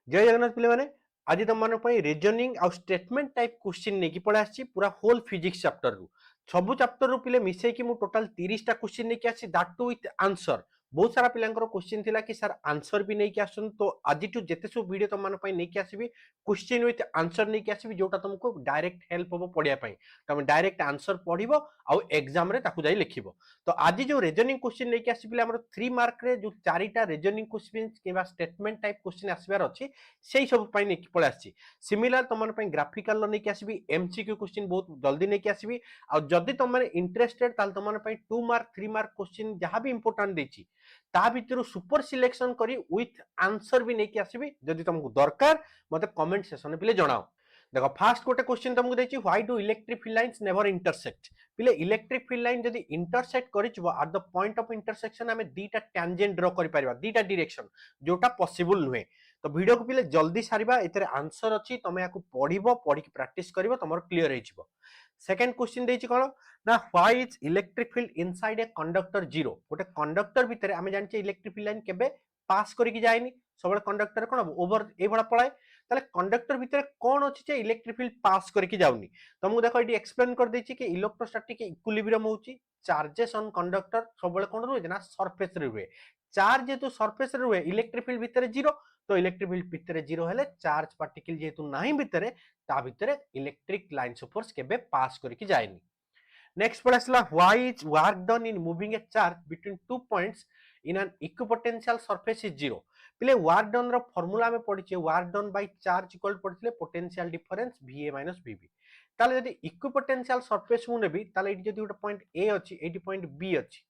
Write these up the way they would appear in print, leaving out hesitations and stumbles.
जय जगन्नाथ पिले माने आज तुम मान रिजनिंग आउ स्टेटमेंट टाइप क्वेश्चन नहीं पड़े आसी पूरा होल फिजिक्स चैप्टर रु सब चैप्टर रु पिले मिसेकी मु टोटल 30 टा क्वेश्चन नहीं आसी दैट टू विथ आंसर बहुत सारा पिलांकर क्वेश्चन थिला कि सर आंसर भी नहीं आसन तो आज टू जेते सब वीडियो तुम मान नहीं आसीबी क्वेश्चन विथ आंसर नहीं आसीबी जोटा तुमको डायरेक्ट हेल्प हो पढ़िया पई तुम डायरेक्ट आंसर पढ़िबो आउ एग्जाम रे ताकू जाई लिखिबो। तो आज जो रिजनिंग क्वेश्चन नहीं आसी पिले हमर 3 मार्क रे जो चारिटा रिजनिंग क्वेश्चन केबा स्टेटमेंट टाइप क्वेश्चन आसीबार अछि सेही सब पई नहीं पळे आसी सिमिलर तुम मन ग्राफिकल नहीं आसीबी एमसीक्यू क्वेश्चन बहुत जल्दी नहीं आसीबी आ जदी तुम माने इंटरेस्टेड ताल तुम मन 2 मार्क 3 मार्क क्वेश्चन जहां भी इंपोर्टेंट देछि ता भितर सुपर सिलेक्शन करी विथ आंसर भी नहीं आसीबी जदी तुमको दरकार मते कमेंट सेक्शन पे जणाओ। देखो फास्ट गोटे क्वेश्चन तुमको देछि why do electric field lines never intersect पिले इलेक्ट्रिक फील्ड लाइन जदी इंटरसेक्ट करिछबो at the point of intersection हमें दीटा टैंजेंट ड्रॉ करि परिबा दीटा डायरेक्शन जोटा पॉसिबल नुहे। तो वीडियो को पिले जल्दी सारिबा एतरे आंसर अछि तमे याकू पढिबो पढि के प्रैक्टिस करिवो तमर क्लियर हेजिवो। सेकंड क्वेश्चन देछि कोन ना why is electric field inside a conductor zero गोटे कंडक्टर भितरे हमें जानि इलेक्ट्रिक फील्ड लाइन केबे पास करिक जायनी सब कंडक्टर कोन ओवर ए बडा पळाय ताले कंडक्टर भितरे कोन अछि जे इलेक्ट्रिक फील्ड पास करिक जाउनी तुमको देखो एटी एक्सप्लेन कर देछि कि इलेक्ट्रोस्टैटिक इक्विलिब्रियम होछि चार्जेस ऑन कंडक्टर सब कोन रुहे ना सरफेस रे रुहे चार्ज जेतु सरफेस रे रुहे इलेक्ट्रिक फील्ड भितरे जीरो तो इलेक्ट्रिक फील्ड भितरे जीरो हेले चार्ज पार्टिकल जेतु नाही भितरे ता भितरे इलेक्ट्रिक लाइन्स ऑफ फोर्स केबे पास करिक जायनी। नेक्स्ट पढ़ासला why is work done in moving a charge between two points in an equipotential surface is zero पिले वर्क डन रो फार्मूला में पढ़िचे work done by charge equal पढ़िले potential difference VA minus VB ताले यदि equipotential surface मु नेबी ताले एटी जदि गोटे पॉइंट A अछि एटी पॉइंट B अछि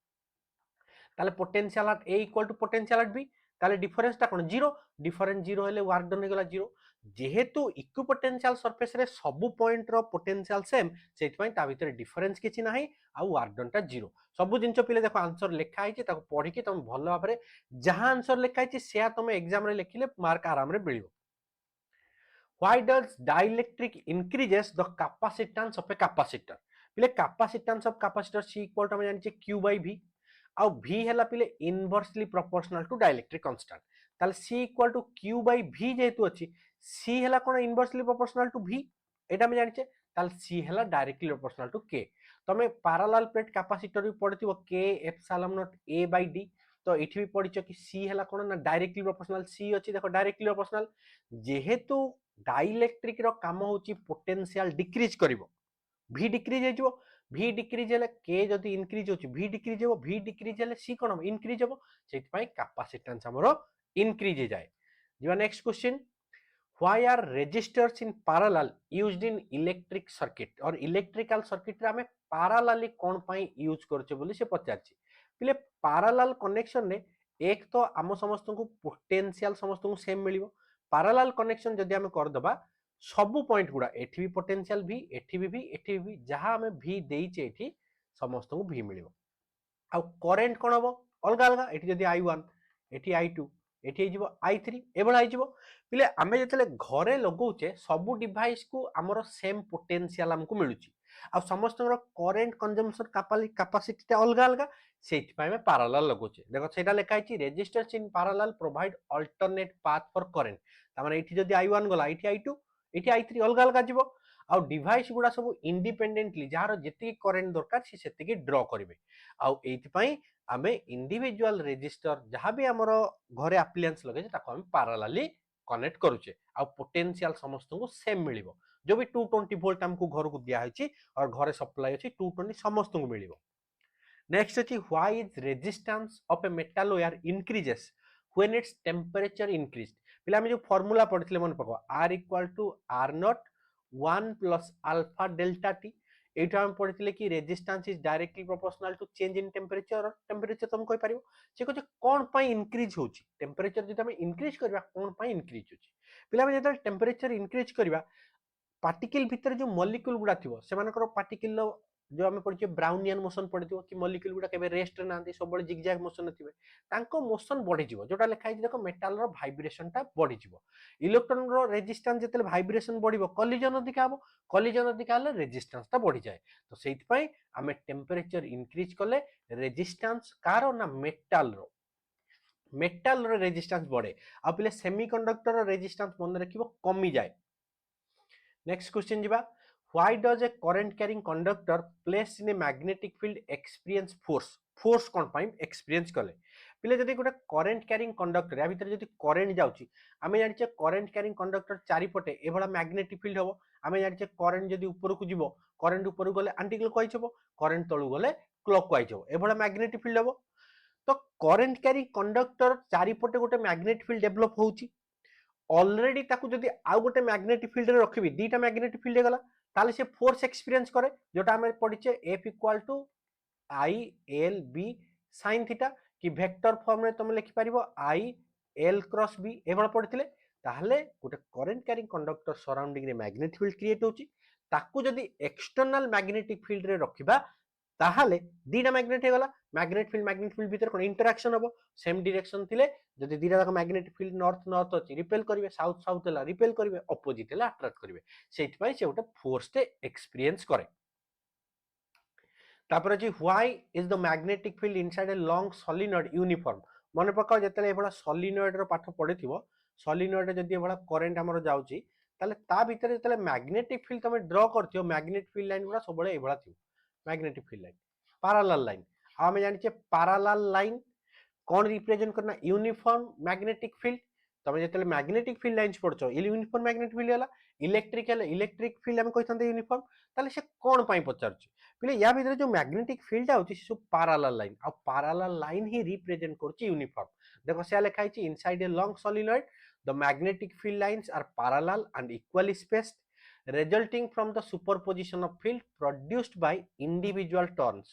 ताले potential at A equal to potential at B ताले डिफरेंस ता कोन जीरो डिफरेंस जीरो हेले वर्क डन हेगला जीरो जेहेतु इक्विपोटेंशियल सरफेस रे सब पॉइंट रो पोटेंशियल सेम सेति पई ता भीतर डिफरेंस किछि नाही आ वर्क डन ता जीरो सब जिंस पिले देखो आंसर लिखा आइछि ताको पढि के तुम भलो भाबरे जहां आंसर लिखा आइछि सेया तुम एग्जाम रे लिखिले मार्क आराम रे मिलियो। Why does dielectric increases the capacitance of a capacitor पिले capacitance of capacitor C equal to हम जानि Q by V आउ V हैला पिले inversely proportional to dielectric constant ताले C equal to Q by V जेतु अछि C हैला कोन इनवर्सली प्रोपोर्शनल टू V एटा हम जानिचे ताले C हैला डायरेक्टली प्रोपोर्शनल टू K तमे पैरेलल प्लेट कैपेसिटर भी पढिथिबो K epsilon naught A by D तो एठी भी पढिचो कि C हैला कोन ना डायरेक्टली प्रोपोर्शनल C अछि देखो डायरेक्टली प्रोपोर्शनल जेहेतु डाइलेक्ट्रिक रो काम होची पोटेंशियल डिक्रीज करिवो V डिक्रीज हेजो V डिक्रीज हेले K जदी इंक्रीज होची V डिक्रीज हेबो V डिक्रीज हेले C कोन इंक्रीज हेबो सेति पई कैपेसिटेंस हमरो इंक्रीज हे जाय। जिवा next question why are resistors in parallel used in electric circuit और इलेक्ट्रिकल सर्किट रे हमें पैरेलली कोन पई यूज करछे बोली से पचारछि पिले पैरेलल कनेक्शन रे एक तो आम समस्त को पोटेंशियल समस्त को सेम मिलिबो पैरेलल कनेक्शन जदी हमें कर दबा सब पॉइंट गुडा एठी भी पोटेंशियल V एठी भी एठी भी जहां हमें V देइचे एठी समस्त को V मिलिबो आ करंट कोन हबो अलगा अलगा एठी जदी I1 एठी I2 एठी हिजबो I3 एबळ हिजबो पिले आमे जतले घरे लगौचे सब डिवाइस को हमरो सेम पोटेंशियल हमको मिलुची आ समस्त करंट कंजम्पशन कैपेसिटी ता अलगा अलगा सेति पय में पैरेलल लगौचे देखो सेटा लिखा आइची resistance in parallel provide alternate path for current ता माने एठी जदी I1 गला एठी I2 एठी I3 अलगा अलगा जिवो आ डिवाइस गुडा सब इंडिपेंडेंटली जार जेति करंट दरकार से सेति ड्रॉ करिवे आ एति पय आमे इंडिविजुअल रेजिस्टर जहां भी हमरो घरे एप्लायंस लगे ताको हम पैरेलली कनेक्ट करूचे आ पोटेंशियल समस्त को सेम मिलिबो जो भी 220 वोल्ट हमको घर को दिया होची और घरे सप्लाई अछि 220 समस्त को मिलिबो। नेक्स्ट अछि why is resistance of a metal wire increases when its temperature increased पिला हम जो फार्मूला पढ़ितले मन पको R equal to R naught 1 plus alpha delta T एटा हम पढ़ितले कि resistance is directly proportional to change in temperature temperature तुम कहि परिबो से कह कोन पई इंक्रीज होची टेंपरेचर जदि हम इंक्रीज करबा कोन पई इंक्रीज होची पिला हम जदि टेंपरेचर इंक्रीज करबा पार्टिकल भीतर जो मॉलिक्यूल गुडा थिबो सेमानकर पार्टिकल जो हमें पढ़िचे ब्राउनियन मोशन पढ़िथिबो कि मॉलिक्यूल गुडा केबे रेस्ट रे नांती सब बळे जिगजैग मोशन थिबे तांको मोशन बढ़ी जिवो जोटा लिखा है देखो मेटल रो वाइब्रेशन टा बढ़ी जिवो इलेक्ट्रॉन रो रेजिस्टेंस जतले वाइब्रेशन बढ़िबो कॉलिजन अधिका हबो कॉलिजन अधिका हले रेजिस्टेंस टा बढ़ी जाए तो सेति पई हमें टेंपरेचर इंक्रीज करले रेजिस्टेंस कारो ना मेटल रो मेटाल रेजिस्टेंस बढ़े आ पिले सेमीकंडक्टर रेजिस्टेंस मन रखिबो कमी जाए। नेक्स्ट क्वेश्चन जीवा, why does A current carrying conductor place in a magnetic field experience force, force cone pi experience कले पिले जदी गोटे करंट कैरिंग कंडक्टर या भीतर जदी करंट जाउची आमे जानिचे करंट कैरिंग कंडक्टर चारि पटे एभला मैग्नेटिक फील्ड हबो। आमे जानिचे करंट जदी ऊपर को जीवो करंट ऊपर गले एंटी क्लॉकवाइज हबो, करंट तळु गले क्लॉकवाइज हबो, एभला मैग्नेटिक फील्ड हबो। तो करंट कैरिंग कंडक्टर चारि पटे गोटे मैग्नेटिक फील्ड डेवलप होउची, ऑलरेडी ताकू जदी आउ गोटे मैग्नेटिक फील्ड रे रखिबी दीटा मैग्नेटिक फील्ड गला ताले से फोर्स एक्सपीरियंस करे जोटा हमें पढ़िचे F equal to I L B sine theta कि वेक्टर फॉर्म रे तुम लिखि परिबो आई एल क्रॉस बी एभला पढ़िथिले। ताहले गोटे करंट कैरिंग कंडक्टर सराउंडिंग रे मैग्नेटिक फील्ड क्रिएट होची, ताकू जदी एक्सटर्नल मैग्नेटिक फील्ड रे रखिबा ताहले दीटा मैग्नेट हेगला, मैग्नेट फील्ड भीतर कोन इंटरैक्शन हबो सेम डायरेक्शन थिले जदी दीटा जाक मैग्नेटिक फील्ड नॉर्थ नॉर्थ अछि रिपेल करिवे, साउथ साउथ हला रिपेल करिवे, ऑपोजिट हला अट्रैक्ट करिवे, सेति पई से गोटे फोर्स टे एक्सपीरियंस करे। तापर अछि why is the magnetic field inside a long solenoid uniform. मन पकाओ जतले एभला सोलिनॉइड रो पाठ पढिथिबो, सोलिनॉइड रे जदी एभला करंट हमर जाउची ताले ता भीतर जतले मैग्नेटिक फील्ड तमे ड्रा करथियो मैग्नेटिक फील्ड लाइन गुडा सबले एभला थियो magnetic field line parallel line. आमे जानिचे पैरेलल लाइन कौन रिप्रेजेंट करना यूनिफॉर्म मैग्नेटिक फील्ड। तमे जतले मैग्नेटिक फील्ड लाइंस पढछो ये यूनिफॉर्म मैग्नेटिक फील्ड हला, इलेक्ट्रिक फील्ड हम कहिथांते यूनिफॉर्म, ताले से कोन पई पचारछि पिले या भीतर जो मैग्नेटिक फील्ड आउछि से पैरेलल लाइन आ पैरेलल लाइन ही रिप्रेजेंट करछि यूनिफॉर्म। देखो से लिखा है inside a long solenoid the magnetic field lines are parallel and equally spaced resulting from the superposition of field produced by individual turns.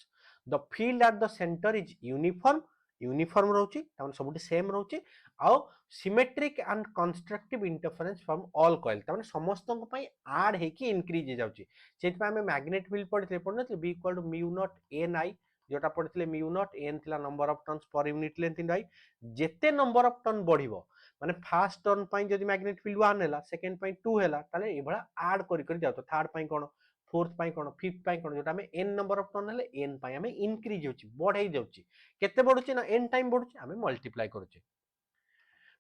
The field at the center is uniform रहउची तामन सबुटी same रहउची आ symmetric and constructive interference from all coil तामन समस्तन पई add हेकी increase हे जाउची। सेति पई हमें मैग्नेट फील्ड पढितले B equal to mu naught n I जोटा पढितले म्यू नॉट एन थिला number of turns per unit length in I. जेते नंबर ऑफ टर्न बढ़िबो माने फर्स्ट टर्न पई जदी मैग्नेट फील्ड 1 हैला सेकंड पई 2 हैला ताले एभला ऐड करि करि जाउतो, थर्ड पई कोन फोर्थ पई कोन फिफ्थ पई कोन जोटा हमें n नंबर ऑफ टर्न हेले n पई हमें इंक्रीज होची बढ़ाई जाउची। केते बढ़ुची ना n टाइम बढ़ुची हमें मल्टीप्लाई करूची।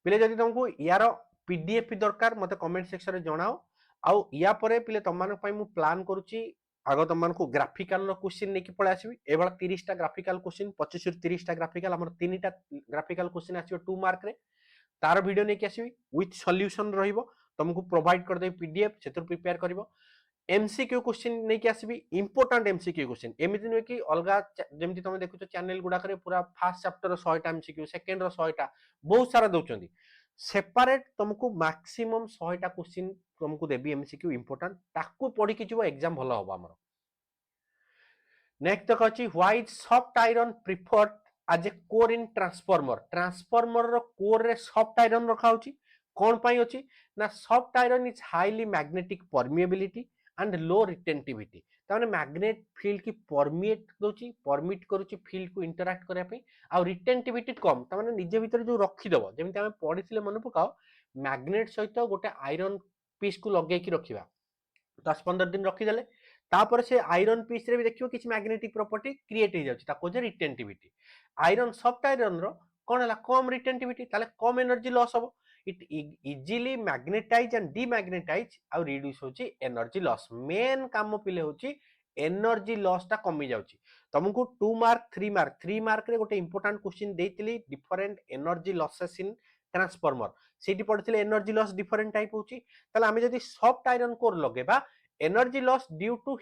पिले जदी तुमको यार पीडीएफ दरकार मते कमेंट सेक्शन रे जणाओ। आउ या परे पिले तमान पई मु प्लान करूची आगो तमान को ग्राफिकल रो क्वेश्चन नेकी पळे आसीबी एबला 30 टा ग्राफिकल क्वेश्चन 25 रु 30 टा ग्राफिकल हमर 3 टा ग्राफिकल क्वेश्चन आसीबो 2 मार्क रे तार वीडियो नेकी आसीबी विथ सॉल्यूशन रहिबो तुमको प्रोवाइड कर दे पीडीएफ सेतर प्रिपेयर करिवो। एमसीक्यू क्वेश्चन नहीं कि आसीबी इंपोर्टेंट एमसीक्यू क्वेश्चन एमिति नुहे कि अलगा जेमति तमे देखुछ चैनल गुडा करे पूरा फर्स्ट चैप्टर 100 टा एमसीक्यू सेकंड रो 100 टा बहुत सारा दउचंदी सेपरेट तुमको मैक्सिमम 100 टा क्वेश्चन तुमको देबी एमसीक्यू इंपोर्टेंट ताकू पढी कि जो एग्जाम भलो होबा हमर। नेक्स्ट तक अछि why soft iron preferred as a core in transformer रो कोर रे सॉफ्ट आयरन रखा होची कोन पई होची ना soft iron is highly magnetic permeability and low retentivity ताने मैग्नेट फील्ड की परमिट करूची फील्ड को इंटरैक्ट करया पे आ रिटेंटिविटी कम ताने निजे भीतर जो रखी दबो जेमिति हमें पढिथिले मन पकाओ मैग्नेट सहित गोटे आयरन पीस को लगे की रखिबा 10-15 दिन रखी देले तापर से आयरन पीस रे भी देखियो किछ मैग्नेटिक प्रॉपर्टी क्रिएट हो जाउची ताको जे रिटेंटिविटी आयरन सॉफ्ट आयरन रो कोन हला कम रिटेंटिविटी ताले कम एनर्जी लॉस हो it easily magnetize and demagnetize आ रिड्यूस होची एनर्जी लॉस मेन काम पिले होची एनर्जी लॉस ता कमी जाउची। तुमको 2 मार्क 3 मार्क रे गोटे इंपोर्टेंट क्वेश्चन देतिली different energy losses in transformer सेठी पढिथिले एनर्जी लॉस डिफरेंट टाइप होची ताले आमे जदी सॉफ्ट आयरन कोर लगेबा energy loss due to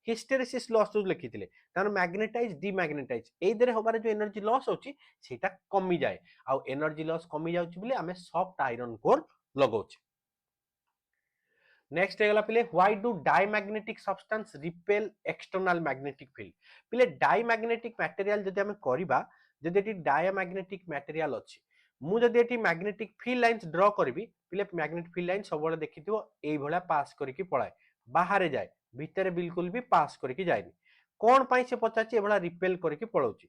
hysteresis loss जो लिखिथिले तार मैग्नेटाइज डीमैग्नेटाइज एई देरे होबारे जो एनर्जी लॉस होची सेटा कमी जाय आ एनर्जी लॉस कमी जाउची बोले आमे सॉफ्ट आयरन कोर लगौचे। नेक्स्ट हेगला पिले why do diamagnetic substance repel external magnetic field पिले डायमैग्नेटिक मटेरियल जदी हमें करिबा जदी एटी डायमैग्नेटिक मटेरियल अछि मु जदी eighty magnetic field lines draw करबी पिले मैग्नेटिक फील्ड लाइन सबले देखिथिबो एई भला पास करिकि पळाय बाहर जाय भीतर बिल्कुल भी पास करिकि जायनी कोन पई से पचाची एभला रिपेल करिकि पळौची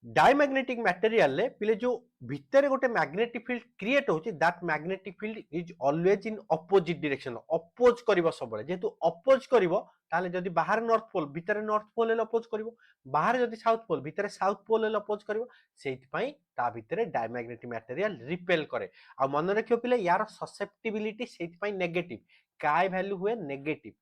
डायमैग्नेटिक मटेरियल रे पिले जो भितर गोटे मैग्नेटिक फील्ड क्रिएट होची that magnetic field is always in opposite direction oppose करिवो सबले जेतु अपोज करिवो ताले जदी बाहर नॉर्थ पोल भितर नॉर्थ पोल ले अपोज करिवो बाहर जदी साउथ पोल भितर साउथ पोल ले अपोज करिवो सेति पई ता भितर डायमैग्नेटिक मटेरियल रिपेल करे आ मन रखियो पिले यार ससेप्टिबिलिटी सेति पई नेगेटिव काय वैल्यू हुए नेगेटिव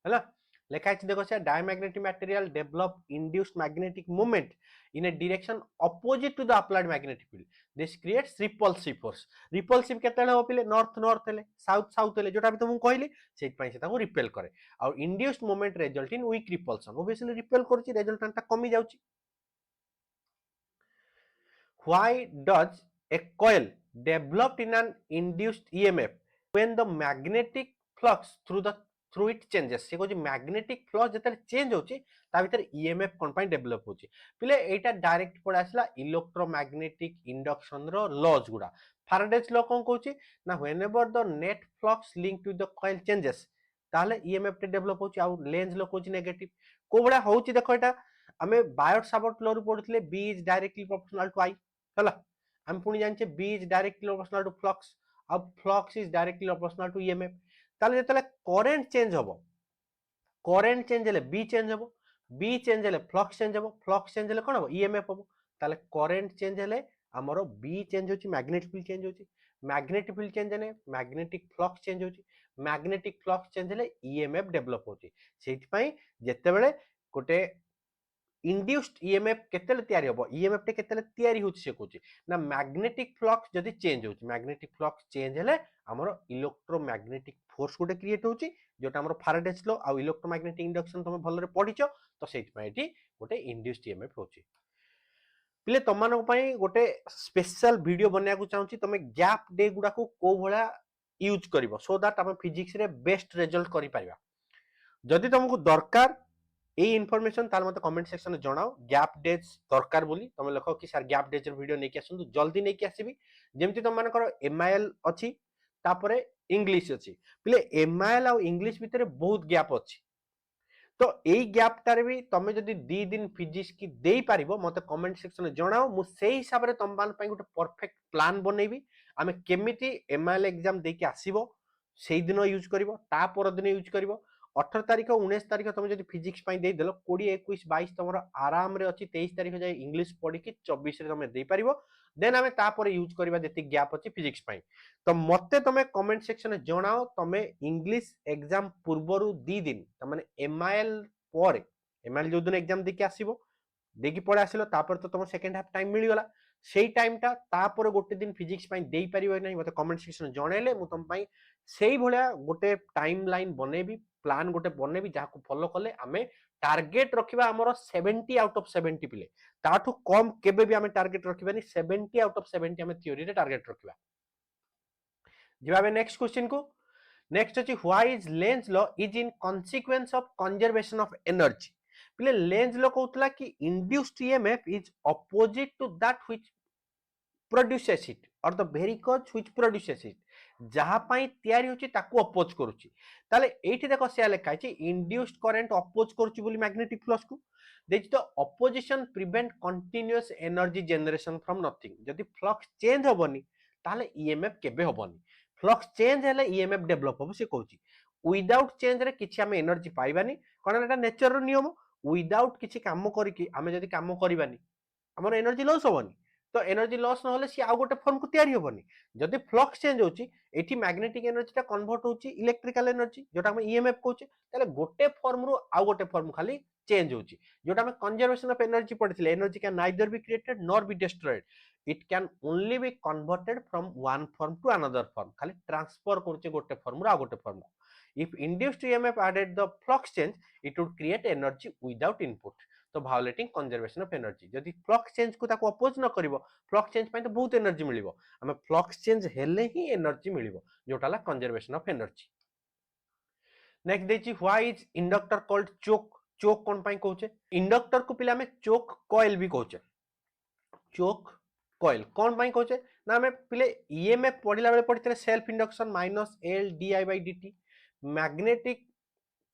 है लेखा है देखो diamagnetic material develop induced magnetic moment in a direction opposite to the applied magnetic field this creates repulsive force repulsive केतेले हो पिले नॉर्थ नॉर्थ हेले साउथ साउथ हेले जोटा भी तुमको कहली सेट पई सेटा को रिपेल करे और induced moment result in weak repulsion obviously repel करछि रिजल्टेंट ता कमी जाउछि why does a coil developed in an induced EMF when the magnetic flux through it changes से कहूँ मैग्नेटिक फ्लक्स जिते चेंज होची ता भीतर ईएमएफ कोन पई डेवलप होची पिले एटा डायरेक्ट पड़ आसला इलेक्ट्रोमैग्नेटिक इंडक्शन रो लॉज गुडा फैराडेज लॉ कोन कहूची ना whenever the net flux link to the coil changes ताले ईएमएफ टे डेवलप होची आ लेंज लॉ कहूची नेगेटिव को बडा होची देखो एटा हमें बायोट सावर्ट लॉ रू पढुतले B is directly proportional to I हला हम पुनी जानचे B is directly proportional to flux अब flux is directly proportional to EMF ताले जेतले करंट चेंज होबो करंट चेंज हेले बी चेंज होबो बी चेंज हेले फ्लक्स चेंज होबो फ्लक्स चेंज हेले कोन होबो ईएमएफ होबो ताले करंट चेंज हेले हमरो बी चेंज होची मैग्नेटिक फील्ड चेंज होची मैग्नेटिक फील्ड चेंज हेले मैग्नेटिक फ्लक्स चेंज होची मैग्नेटिक फ्लक्स चेंज हेले ईएमएफ डेवलप होची सेति पई जेते बेले गोटे इंड्यूस्ड ईएमएफ केतेले तयारी होबो ईएमएफ टे केतेले तयारी होची से कहूची ना मैग्नेटिक फ्लक्स जदी चेंज होची मैग्नेटिक फ्लक्स चेंज हेले हमरो इलेक्ट्रोमैग्नेटिक फोर्स गोटे क्रिएट होची जोटा हमरो फैराडेज लॉ आ इलेक्ट्रोमैग्नेटिक इंडक्शन तमे भलरे पढिचो तो सेति पई एटी गोटे इंड्यूस्ड ईएमएफ होची पिले तमन पई गोटे स्पेशल वीडियो बनिया को चाहूची तमे गैप डे गुडा को को भला यूज करिवो सो दैट हम फिजिक्स रे बेस्ट रिजल्ट करि पारिबा जदी तुमको दरकार এই ইনফরমেশন তার মতে কমেন্ট সেকশনে জনাও গ্যাপ ডেজ দরকার বলি তুমি লেখো কি স্যার গ্যাপ ডেজ ভিডিও নেকি আসন্তু জলদি নেকি আসিবি যেমতি তোম মানকৰ এমআইএল ଅଛି তারপরে ইংলিশ ଅଛି পিলে এমআইএল আর ইংলিশ ভিতরে বহুত গ্যাপ ଅଛି তো এই গ্যাপটারে भी তুমি যদি 2 দিন ফিজিক্স কি দেই পারিবো মতে কমেন্ট সেকশনে জনাও মু সেই হিসাবে তোম মান পাই গোটে परफेक्ट প্ল্যান বনেইবি আমি কেমিতি এমআইএল এক্সাম দেকি আসিবো সেই দিন ইউজ করিবো তা পর দিন ইউজ করিবো 18 तारीख 19 तारीख तुम जो फिजिक्स दे देल 20 21 22 तुम आराम रे अच्छी 23 तारीख जाए इंग्लिश पढ़ी 24 तुम दे पार देन आम तापर यूज करवा जी गैप अच्छी फिजिक्स तो मत तुम कमेंट सेक्शन जनाओ तुम इंग्लिश एग्जाम पूर्वर 2 दिन तमें एमआईएल पर एमआईएल जो दिन एग्जाम देखिए आसो देखिए पढ़े आसिल तो तुम सेकेंड हाफ टाइम मिलगला से टाइमटा तापर गोटे दिन फिजिक्स दे पार ना मत कमेंट सेक्शन जनइले मुझे तुम से भाया गोटे टाइम लाइन बनैबी प्लान गोटे बनैबी जहाँ फॉलो कले आमे टार्गेट रखिबा हमरो 70 आउट ऑफ 70 पिले ताठू कम केबे भी आमे टार्गेट रखिबानी 70 आउट ऑफ 70 आमे थ्योरी रे टार्गेट रखिबा जिबाबे नेक्स्ट क्वेश्चन को नेक्स्ट अछि why is Lenz law is in consequence of conservation of energy पिले लेंज लॉ कहउतला कि induced EMF is opposite to that which produces it और the very cause which produces it जहां पई तयारी होची ताकू अपोज करूची ताले एठी देखो से लेखा छै इंड्यूस्ड करंट अपोज करूची बोली मैग्नेटिक फ्लक्स को देछि तो opposition prevent continuous energy generation from nothing जदी फ्लक्स चेंज होबनी ताले ईएमएफ केबे होबनी फ्लक्स चेंज हेले ईएमएफ डेवलप होबो से कहूची विदाउट चेंज रे किछि हम एनर्जी पाइबानी कारण एटा नेचर रो नियम विदाउट किछि काम करिकि आमे जदी काम करिबानी हमर एनर्जी लॉस होबनी तो एनर्जी लॉस न होले सी आ गोटे फॉर्म को तयारी होबनी जदी फ्लक्स चेंज होची एठी मैग्नेटिक एनर्जी ता कन्वर्ट होची इलेक्ट्रिकल एनर्जी जोटा हम ईएमएफ कहूचे ताले गोटे फॉर्म रो आ गोटे फॉर्म खाली चेंज होची जोटा हम कंजर्वेशन ऑफ एनर्जी पढिथिले energy can neither be created nor be destroyed it can only be converted from one form to another form खाली ट्रांसफर करचे गोटे फॉर्म रो आ गोटे फॉर्म को if induced EMF added the flux change it would create energy without input तो violating conservation of energy जदि flux change को ताको oppose न करिवो फ्लक्स चेंज पय तो बहुत एनर्जी मिलिवो हमें फ्लक्स चेंज हेले ही एनर्जी मिलिवो जोटाला कंजर्वेशन ऑफ एनर्जी नेक्स्ट देछि why is inductor called choke choke कोन पय कहउचे इंडक्टर को पिला में चोक कॉइल भी कहउचे चोक कॉइल कोन पय कहउचे ना हमें पिले ईएमएफ पढिला बेले पढितले self induction minus L dI by dt magnetic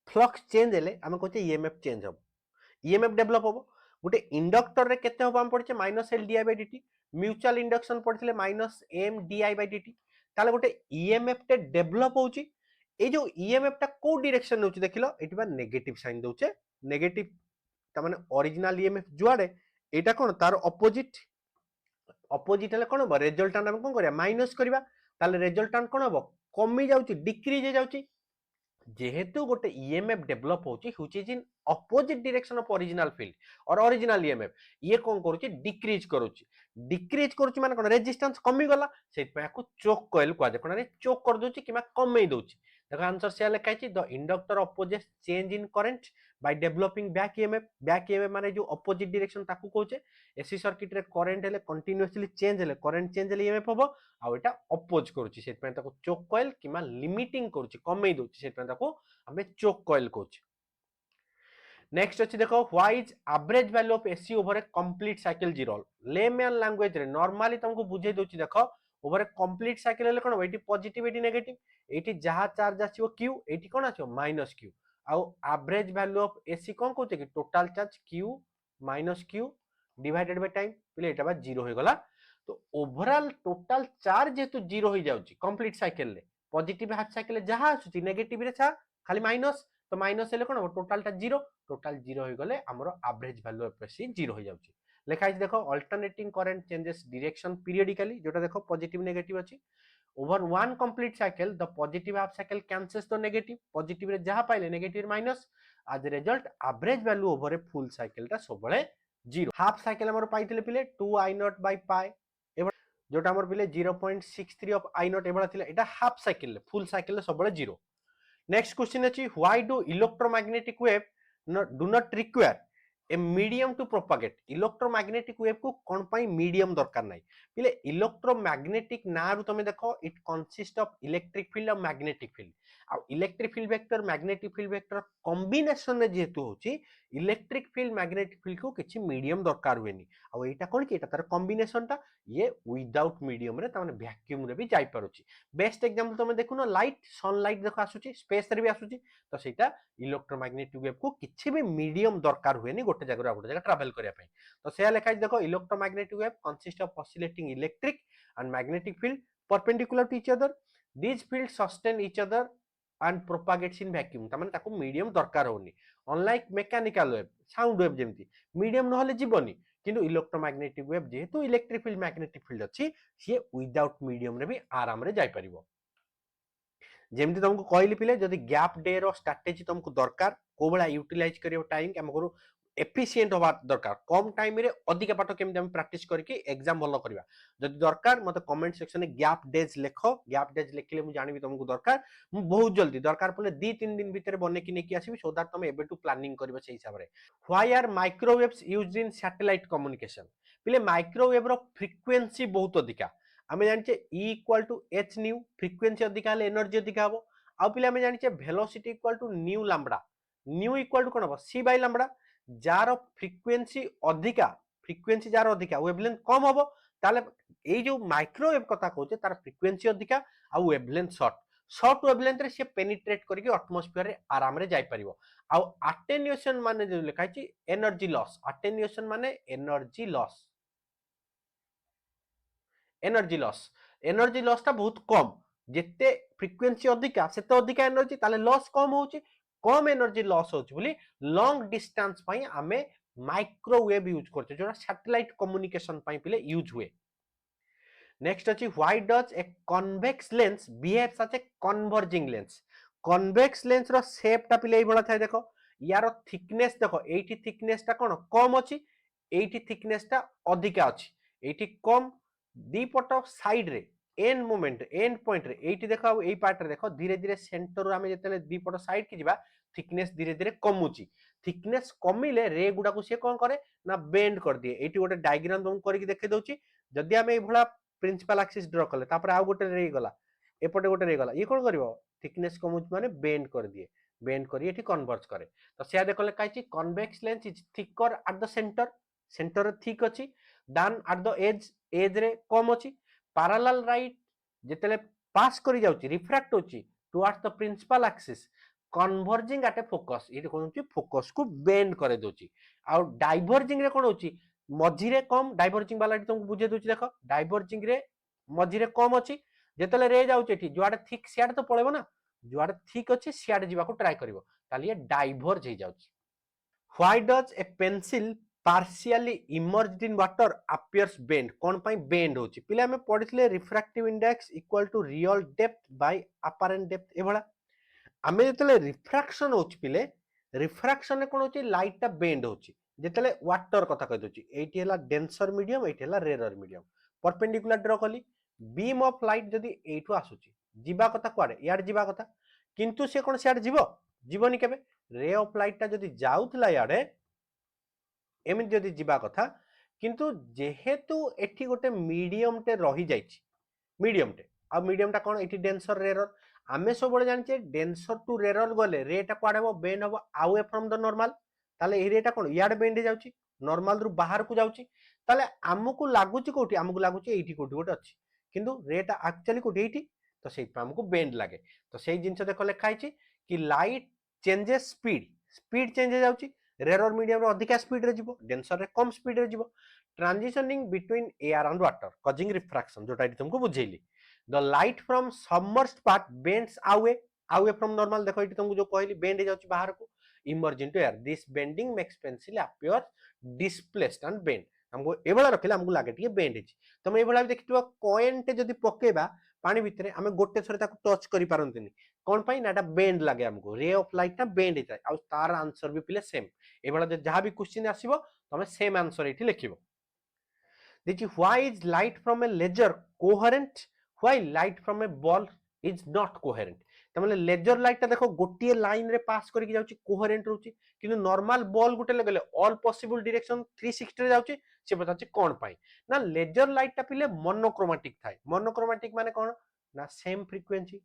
flux change हेले आमे कहते ईएमएफ चेंज हो ईएमएफ डेवलप हो गोटे इंडक्टर रे केते होबा हम पड़िचे minus L d I by dt, mutual induction पड़थिले minus M d I by dt। ताले गोटे ईएमएफ टे डेवलप होउची, ए जो ईएमएफ टा को डायरेक्शन नउची देखिलो एटी बा नेगेटिव साइन दउचे, नेगेटिव ता माने ओरिजिनल ईएमएफ जुआडे एटा कोन तार अपोजिट, अपोजिट हेले कोन हो रिजल्टेंट हम कोन करिया माइनस करिया, ताले रिजल्टेंट कोन हो कमी जाउची डिक्रीज हे जाउची। जेहेतु गोटे ईएमएफ डेवलप होची which is in opposite direction of original field और ओरिजिनल ईएमएफ, ये कोन करूची डिक्रीज करूची, डिक्रीज करूची माने कोन रेजिस्टेंस कमी गला, सेट पे को चोक कॉइल को जे कोन रे चोक कर दोची किमा कमै दोची। देखो आंसर से लिखा है the inductor opposes change in current by developing back EMF माने जो अपोजिट डायरेक्शन ताकू कहूचे। एसी सर्किट रे करंट हेले कंटीन्यूअसली चेंज हेले करंट चेंज हेले ईएमएफ होबो, आ एटा अपोज करूची सेट पे ताको चोक कॉइल किमा लिमिटिंग करूची कमै दोची, सेट पे ताको हमें चोक कॉइल कहूचे। नेक्स्ट अच्छी देखो why is average value of AC over a complete cycle zero. Layman language रे नॉर्मली तुमको बुझे दोची देखो ओवर ए कंप्लीट साइकिल हेले कोन एटी पॉजिटिव एटी नेगेटिव, एटी जहा चार्ज आछियो क्यू एटी कोन आछियो माइनस क्यू, आ एवरेज वैल्यू ऑफ एसी कोन कहूचे कि total charge Q minus Q divided by time पहिले एटा बा जीरो हो गला। तो ओवरऑल टोटल चार्ज जेतु जीरो हो जाउची कंप्लीट साइकिल ले, पॉजिटिव हाफ साइकिल जहा आछुची नेगेटिव रे छा खाली माइनस, तो माइनस हेले कोन हो टोटल टा जीरो, टोटल जीरो हो गले हमरो average value of AC zero हो जाउची। लेखा है देखो alternating current changes direction periodically, जोटा देखो पॉजिटिव नेगेटिव अछि। Over one complete cycle the positive half cycle cancels the negative, positive रे जहा पाइले नेगेटिव माइनस, आज result average value over a full cycle ता सबले जीरो। हाफ साइकिल हमरो पाइतिले पिले 2 आई नॉट बाय पाई, जोटा हमर पिले 0.63 ऑफ आई नॉट एबळा थिला, एटा हाफ साइकिल, फुल साइकिल सबले जीरो। नेक्स्ट क्वेश्चन अछि why do electromagnetic wave do not require a medium to propagate. Electromagnetic wave को कोन पई मीडियम दरकार नै पिले, इलेक्ट्रोमैग्नेटिक ना रु तमे देखो it consist of electric field और मैग्नेटिक फील्ड, आ electric field vector magnetic field vector combination रे जेतु होची इलेक्ट्रिक फील्ड मैग्नेटिक फील्ड को किछि मीडियम दरकार हुएनी, आ एटा कोन कि एटा तार कॉम्बिनेशन टा ये विदाउट मीडियम रे ताने वैक्यूम रे भी जाई पारुची। बेस्ट एग्जांपल तमे देखुनो लाइट, सनलाइट देखो आसुची स्पेस रे भी आसुची, तो सेटा इलेक्ट्रोमैग्नेटिक वेव को किछि भी मीडियम दरकार हुएनी गोटे जगह गोटे जगह ट्रैवल करिया पई। तो से लेखा देखो electromagnetic wave consist of oscillating electric and magnetic field perpendicular to each other, these field sustain each other and propagates in vacuum, तामाने ताको मीडियम दरकार होनी। Unlike mechanical wave sound wave जेमती मीडियम नहले जीवनी, किंतु इलेक्ट्रोमैग्नेटिक वेव जेहेतु electric field magnetic field अछि से विदाउट मीडियम रे भी आराम रे जाई परिबो। जेमती तुमको कहली पिले जदि गैप डे रो स्ट्रेटजी तुमको दरकार को बळा यूटिलाइज करियो टाइम के हमको एफिशिएंट होबा दरकार, कम टाइम रे अधिक पाठ केमते हम प्रैक्टिस करके एग्जाम भलो करबा, जदि दरकार मते कमेंट सेक्शन में गैप डेज लिखो, गैप डेज लिखले मु जानिबी तुमको दरकार, मु बहुत जल्दी दरकार पले 2-3 दिन भीतर बने कि नेकी आसीबी सो दैट तुम एबे टू प्लानिंग करबा से हिसाब रे। Why are microwaves used in satellite communication, पिले माइक्रोवेव रो फ्रीक्वेंसी बहुत अधिका, आमे जानिचे E equal to h nu, frequency अधिका हले एनर्जी अधिका हबो, आ पिले आमे जानिचे velocity equal to nu lambda, nu equal to कोन हबो c बाय लैम्बडा, जार फ्रीक्वेंसी अधिका, फ्रीक्वेंसी जार अधिका वेवलेंथ कम हबो, ताले ए जो माइक्रोवेव कथा कहउचे तार फ्रीक्वेंसी अधिका आ वेवलेंथ शॉर्ट, शॉर्ट वेवलेंथ रे से पेनिट्रेट करके एटमॉस्फेयर रे आराम रे जाई परिबो। आ अटेन्यूएशन माने जो लिखा छि एनर्जी लॉस, अटेन्यूएशन माने energy loss, energy loss, energy loss ता बहुत कम, जेते फ्रीक्वेंसी अधिका सेते अधिका एनर्जी ताले लॉस कम होउची, कम एनर्जी लॉस होउची बोली लॉन्ग डिस्टेंस पई आमे माइक्रोवेव यूज करते जोरा सैटेलाइट कम्युनिकेशन पई पिले यूज हुए। नेक्स्ट अछि why does a convex lens behaves as a converging lens. Convex lens रो शेप ता पिले ए बडा थाए देखो, यार थिकनेस देखो एठी थिकनेस ता कोन कम अछि, एठी थिकनेस ता अधिका अछि, एठी कम, दी पट साइड रे एंड मोमेंट एंड पॉइंट रे एठी देखो एई पार्ट रे देखो धीरे धीरे सेंटर आमे जेतेले दी पट साइड की जिबा थिकनेस धीरे धीरे कमुची, थिकनेस कमिले रे गुडा को से कोन करे ना बेंड कर दिए। एठी गोटे डायग्राम तुम करके देखे दोची, जदि आमे ए भला प्रिंसिपल एक्सिस ड्रा करले तापर आ गोटे रे गला एपटे गोटे रे गला, ये कोन करबो थिकनेस कमुची माने बेंड कर दिए, बेंड करी एठी कन्वर्ज करे। तो से देखले काइची convex lens is thicker at the centre, centre thick अछि, then at the edge, edge रे कम अछि, पैरेलल राइट जेतेले पास करी जाउची रिफ्रैक्ट होची towards the principal axis, converging at a focus ये कौन होची फोकस को बेंड करे दोची आ डाइवर्जिंग रे कौन होची मझिरे कम डाइवर्जिंग वाला तुमको बुझे दोची देखो डाइवर्जिंग रे मझिरे कम अछि जेतले रे जाउची एठी जुआडे थिक सियाडे तो पळेबो ना जुआडे थिक अछि सियाडे जीवा को ट्राई करिवो ताली ये डाइवर्ज हे जाउची why does a pencil partially immersed in water appears bend कौन पाई बेंड होची पिले हमें पढितले refractive index equal to real depth by apparent depth एभला आमे जेतले रिफ्रैक्शन होची पिले रिफ्रैक्शन रे कोन होची लाइट टा बेंड होची जेतले वाटर कथा कहि दोची एठी हला डेंसर मीडियम एठी हला रेयर मीडियम परपेंडिकुलर ड्रॉ कली बीम ऑफ लाइट जदी एठू आसुची जीवा कथा कुआडे यार जीवा कथा किंतु से कोन सियाड जीवो जीवनी केबे रे ऑफ लाइट टा जदी जाउतला याडे एमित जदी जीवा कथा किंतु जेहेतु एठी गोटे मीडियम टे रही जाइछि मीडियम टे आ मीडियम टा कोन एठी डेंसर रेयर आमे सब बळे जानिछे डेंसर टू रेयर गले रेटा कुआडे हो बेंड हो अवे फ्रॉम द नॉर्मल ताले ए रेटा कोन याड बेंड जाउची नॉर्मल रु बाहर को जाउची ताले हमकु लागुची कोठी हमकु लागुची एठी कोठी गोटे अछि किंतु रेटा एक्चुअली कोठी एठी तो सेहि पे हमकु बेंड लागे तो सेही जिंस देखो लेखा आइछि कि light changes speed speed change हो जाउची रेयर मीडियम रे अधिक स्पीड रे जीवो डेंसर रे कम स्पीड रे जीवो transitioning between air and water causing refraction जोटा तुमको बुझेली the light from submerged part bends away from normal देखो ये तुमको जो कहली बेंड जाउची बाहर को emerge into air this bending makes pencil appear displaced and bend हमको एबला रखिले हमको लागे टिके बेंड अछि तमे एबला भी देखितो कॉइन टे जदी पकेबा पानी भितरे हमें गोटे थरे ताको टच करि पारंतिनी कोन पई नाटा बेंड लागे हमको रे ऑफ लाइट ना बेंड जाय आ तार आंसर भी पिले सेम एबला जहां भी क्वेश्चन आसीबो तमे सेम आंसर एठी लिखिबो देखि why is light from a laser coherent why light from a ball is not coherent तमले लेजर लाइट ता देखो गोटिए लाइन रे पास करिक जाउची कोहेरेंट रहउची किंतु नॉर्मल बॉल गुटे लगले ऑल पॉसिबल डायरेक्शन 360 रे जाउची से बताची कोन पाई ना लेजर लाइट ता पिले मोनोक्रोमैटिक थाए मोनोक्रोमैटिक माने कोन ना सेम फ्रीक्वेंसी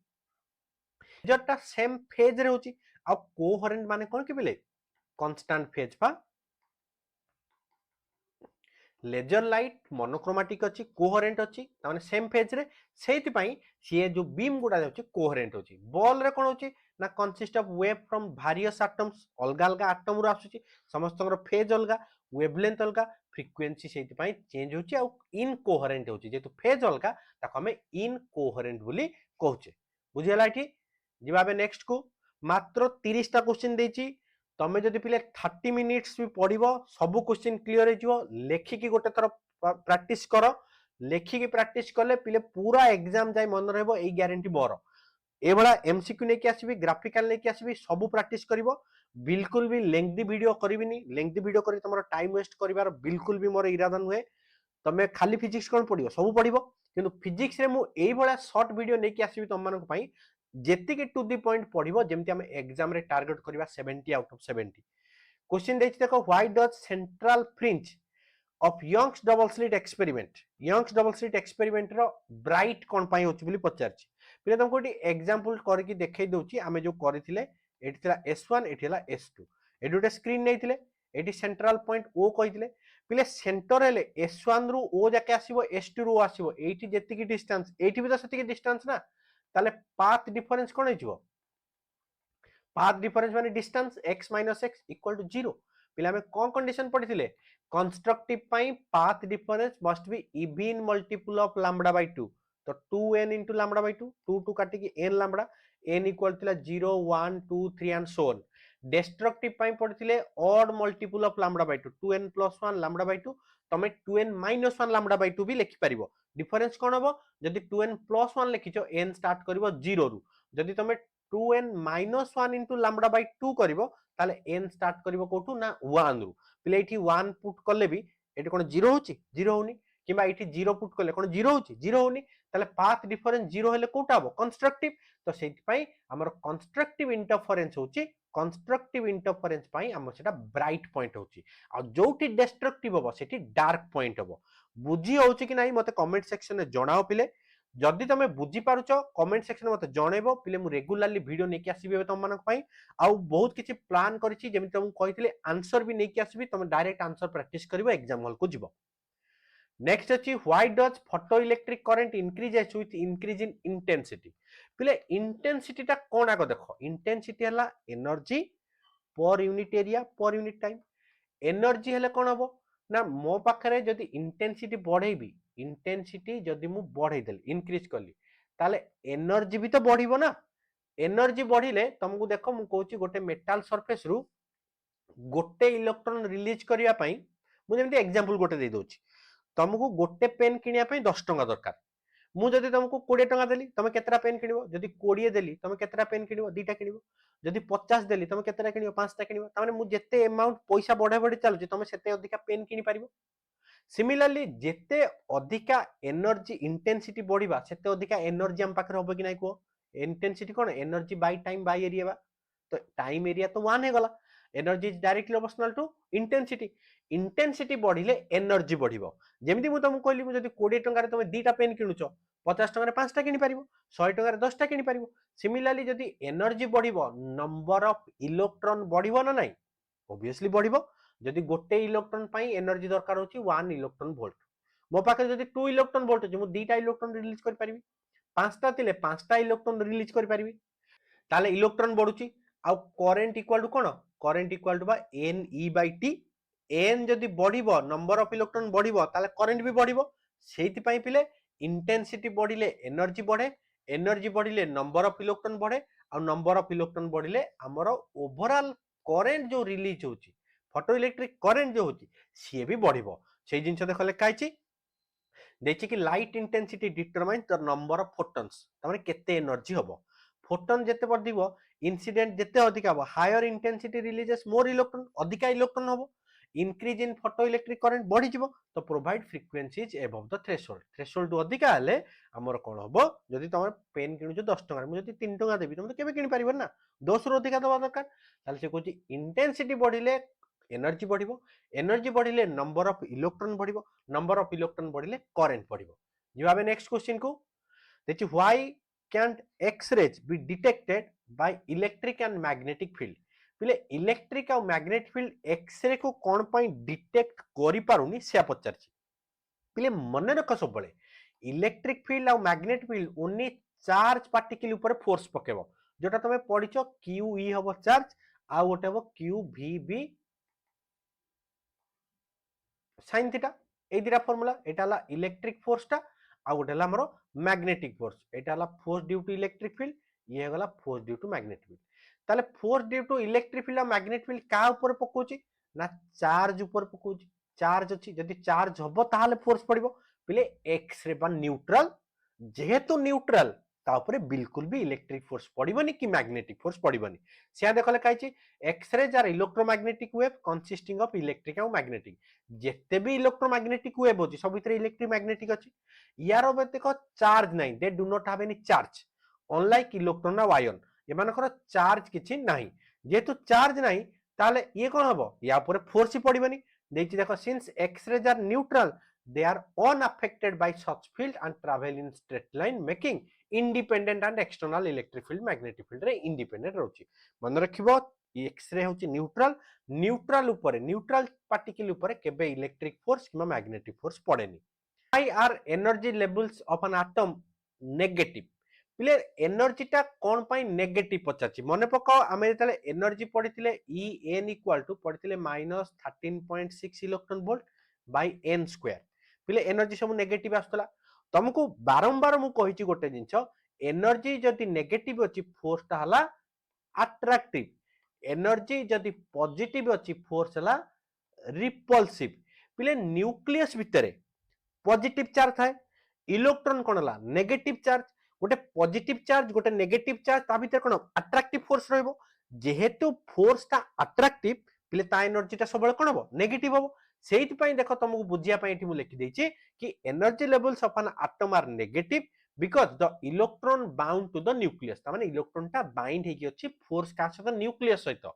लेजर ता सेम फेज रे होची आ कोहेरेंट माने कोन कि पिले कांस्टेंट फेज पा लेजर लाइट मोनोक्रोमैटिक अछि कोहेरेंट अछि ताने सेम फेज रे सेति पई सी जो बीम गुडा जाउची कोहेरेंट होची बॉल रे कोन होची ना consist of wave from various atoms अलगा अलगा एटम रु आसुची समस्तଙ୍କର फेज अलगा वेवलेंथ अलगा फ्रीक्वेंसी सेति पई चेंज होची आ इनकोहेरेंट होची जेतु फेज अलगा ताको हमें इनकोहेरेंट बोली कहूचे बुझियला एठी जिबाबे नेक्स्ट को मात्र 30 टा क्वेश्चन देची तमे जदि पिले 30 मिनिट्स भी पढ़िबो सब क्वेश्चन क्लियर हे जिवो लेखिकी गोटे थर प्रैक्टिस करो लेखिकी प्रैक्टिस कले पिले पूरा एग्जाम जाय मन रहबो एई ग्यारंटी मोर एबला एमसीक्यू नेकी आसीबी ग्राफिकल नेकी आसीबी सब प्रैक्टिस करिवो बिल्कुल भी लेंथी वीडियो करिविनी लेंथी वीडियो करी तमरो टाइम वेस्ट करिवार बिल्कुल भी मोर इरादा नुहे तमे खाली फिजिक्स कोन पढिबो सब पढिबो किंतु फिजिक्स रे मु एई भला शॉर्ट वीडियो नेकी आसीबी तम मानक पई जेतिके टू दी पॉइंट पढिबो जेमति हम एग्जाम रे टारगेट करिवा 70 आउट ऑफ 70 क्वेश्चन देछि देखो why does central fringe of Young's double slit experiment रो ब्राइट कोन पाई होछि बोली पचारछि पिले तुमको एटी एग्जांपल करके देखै दोछि आमे जो करिथिले एटी थिला S1 एटी हला S2 एटी गोटे स्क्रीन नैथिले एटी सेंट्रल पॉइंट O कहिथिले पिले सेंटर हेले S1 रु O जाके आसीबो S2 रु आसीबो एटी जेतिकी डिस्टेंस एटी भी तो सेतिकी डिस्टेंस ना ताले पाथ डिफरेंस कोन हिजबो पाथ डिफरेंस माने डिस्टेंस x - x = 0 पिला में कोन कंडीशन पढिथिले कंस्ट्रक्टिव पाई path difference must be even multiple of lambda by 2 तो 2n into लैम्बडा बाय 2 2 2 काटी की n लैम्बडा n इक्वल थिला 0 1 2 3 एंड सो ऑन डिस्ट्रक्टिव पाई पढिथिले odd multiple of lambda by 2 2n + 1 lambda by 2 तमे 2n - 1 lambda by 2 भी लिखि परिबो difference कोन हबो जदि 2n + 1 लिखिचो n स्टार्ट करिवो 0 रु जदि तमे 2n - 1 into लैम्बडा बाय 2 करिवो ताले n स्टार्ट करिवो कोठू ना 1 रु पिले एठी 1 पुट करले भी एठी कोन 0 होची 0 होनी किबा एठी 0 पुट करले कोन 0 होची 0 होनी ताले पाथ डिफरेंस 0 हेले कोटा हबो कंस्ट्रक्टिव तो सेति पई हमर कंस्ट्रक्टिव इंटरफेरेंस होची कंस्ट्रक्टिव इंटरफेरेंस पई हमर सेटा ब्राइट पॉइंट होची आ जोठी डिस्ट्रक्टिव हबो सेठी डार्क पॉइंट हबो बुझी होची कि नाही मते कमेंट सेक्शन रे जणाओ पिले जदि तमे बुझी पारुछ कमेंट सेक्शन मते जणेबो पिले मु रेगुलरली वीडियो नेकी आसीबे तम मानक पई आउ बहुत किछि प्लान करिछि जेमि तुमको कहितले आंसर भी नेकी आसीबी तमे डायरेक्ट आंसर प्रैक्टिस करिवो एग्जाम हॉल को जिवो नेक्स्ट अच्छी why does photo electric current increases with increase in intensity पिले इंटेंसिटी टा कोन आगो देखो इंटेंसिटी हला energy per unit area per unit time energy हेले कोन हबो ना मो पाखरे जदि इंटेंसिटी बढ़ेबी इंटेंसिटी जदि मु बढ़े देली इंक्रीज करली ताले एनर्जी भी तो बढ़िबो ना एनर्जी बढ़िले तुमको देखो मु कहूची गोटे मेटाल सरफेस रु गोटे इलेक्ट्रॉन रिलीज करिया पई मु जेमति एग्जांपल गोटे दे दोची तुमको गोटे पेन किनिया पई 10 टଙ୍କା दरकार मु जदि तुमको 20 टଙ୍କା देली तुम केतरा पेन किनिबो जदि 20 देली तुम केतरा पेन किनिबो दुईटा किनिबो जदि 50 देली तुम केतरा किनिबो पांचटा किनिबो तामाने मु जेते अमाउंट पैसा बढ़े बढ़े चालुची तुम सेते अधिका पेन किनि पारिबो सिमिलरली जेते अधिका एनर्जी इंटेंसिटी बढ़िबा सेते अधिका एनर्जी हम पाखरे होबो कि नाही को इंटेंसिटी कोन energy by time by area बा तो टाइम एरिया तो 1 हे गला energy is directly proportional to intensity intensity बढ़िले एनर्जी बढ़िबो जेमिति मु तुमको कहली मु जदि 20 टଙ୍କା रे तुम दुईटा पेन किनुचो 50 टଙ୍କା रे पांचटा किनि पारिबो 100 टଙ୍କା रे 10टा किनि पारिबो सिमिलरली जदि एनर्जी बढ़िबो नंबर ऑफ इलेक्ट्रॉन बढ़िबो ना नाही ऑब्वियसली बढ़िबो जदि गोटे इलेक्ट्रॉन पाई एनर्जी दरकार होची 1 इलेक्ट्रॉन वोल्ट मो पाखे जदि 2 इलेक्ट्रॉन वोल्ट अछि मु दुईटा इलेक्ट्रॉन रिलीज कर परिबी पांचटा तिले पांचटा इलेक्ट्रॉन रिलीज कर परिबी ताले इलेक्ट्रॉन बढ़ुची आ करंट इक्वल टू कोन करंट इक्वल टू बा n E by t n जदि बढ़िबो नंबर ऑफ इलेक्ट्रॉन बढ़िबो ताले करंट भी बढ़िबो सेति पई पिले इंटेंसिटी बढ़िले एनर्जी बढ़े एनर्जी बढ़िले नंबर ऑफ इलेक्ट्रॉन बढ़े आ नंबर ऑफ इलेक्ट्रॉन बढ़िले हमरो ओवरऑल करंट जो रिलीज होची फोटो इलेक्ट्रिक करंट जो होची सी भी बढ़िबो से जिंस देखो लेखा आइची देखि कि light intensity determine the number of photons तमाने केते एनर्जी हबो फोटोन जेते बढ़िबो इंसिडेंट जेते अधिक हबो higher intensity releases more electron अधिका इलेक्ट्रॉन हबो increase in photo electric current बढ़ी जिवो तो provide frequencies above the threshold अधिका हेले हमर कोन हबो जदि तुम पेन किनुछ 10 टଙ୍କା मु जदि 3 टଙ୍କା देबी तुम तो केबे किनि पारिबो ना 10 रु अधिका दबा दरकार ताले से कहूची इंटेंसिटी बढ़िले एनर्जी बढ़िबो एनर्जी बढ़िले नंबर ऑफ इलेक्ट्रॉन बढ़िबो नंबर ऑफ इलेक्ट्रॉन बढ़िले करंट बढ़िबो जिवाबे नेक्स्ट क्वेश्चन को देखि why can't X-rays be detected by electric and magnetic field पिले इलेक्ट्रिक और मैग्नेटिक फील्ड एक्सरे को कौन पाई डिटेक्ट करि पारुनी से पचारछि पिले मन रख सब बळे इलेक्ट्रिक फील्ड और magnetic field only charge particle ऊपर फोर्स पकेबो जोटा तमे पढिचो क्यू ई हबो चार्ज आ गोटे हबो q v B sin theta ए दिरा फार्मूला एटा हला इलेक्ट्रिक फोर्स टा आ गोटे हला हमरो मैग्नेटिक फोर्स एटा हला force due to electric field ये गला force due to magnetic field ताले force due to electric field आ मैग्नेटिक फील्ड का ऊपर पकोची ना चार्ज ऊपर पकोची चार्ज अछि जदि चार्ज हबो ताहाले फोर्स पड़िबो पिले एक्स रे बा न्यूट्रल जेहेतु न्यूट्रल ता ऊपर बिल्कुल भी इलेक्ट्रिक फोर्स पड़िबोनी कि मैग्नेटिक फोर्स पड़िबोनी से देखले काइची X-rays are electromagnetic wave consisting of electric और मैग्नेटिक जेते भी इलेक्ट्रोमैग्नेटिक वेव होची सब भीतर इलेक्ट्रिक मैग्नेटिक अछि यार देखो चार्ज नहीं they do not have any charge unlike electron और आयन एमानकर चार्ज किछि नाही जेतु चार्ज नाही ताले ये कोन हबो या ऊपर फोर्स ही पड़िबोनी देखि देखो since X-rays are neutral they are unaffected by such field and travel in straight line making independent and external electric field magnetic field रे independent रहउची मन रखिबो एक्स-रे होची न्यूट्रल न्यूट्रल ऊपर न्यूट्रल पार्टिकल ऊपर केबे इलेक्ट्रिक फोर्स किबा magnetic force पड़ेनी why are energy levels of an atom negative पिले एनर्जी टा कोन पाई नेगेटिव पचाची मने पकाओ आमे जेतले एनर्जी पढिथिले E n इक्वल टू पढिथिले -13.6 electron volt by n square पिले एनर्जी सब नेगेटिव आस्तला तुमको बारंबार मु कहिची गोटे जिंस एनर्जी जदि नेगेटिव अछि फोर्स ता हला अट्रैक्टिव एनर्जी जदि पॉजिटिव अछि फोर्स हला रिपल्सिव पिले न्यूक्लियस भितरे पॉजिटिव चार्ज थाए इलेक्ट्रॉन कोन हला नेगेटिव चार्ज गोटे पॉजिटिव चार्ज गोटे नेगेटिव चार्ज ता भितर कोन अट्रैक्टिव फोर्स रहइबो जेहेतु फोर्स ता अट्रैक्टिव पिले ता एनर्जी ता सबले कोन हबो नेगेटिव हबो सेहित पई देखो तुमको बुझिया पई एठी मु लिखि देछि कि energy levels of an atom are negative because the electron bound to the nucleus ता माने इलेक्ट्रॉन ता बाइंड हे कि अछि फोर्स का सहित न्यूक्लियस सहित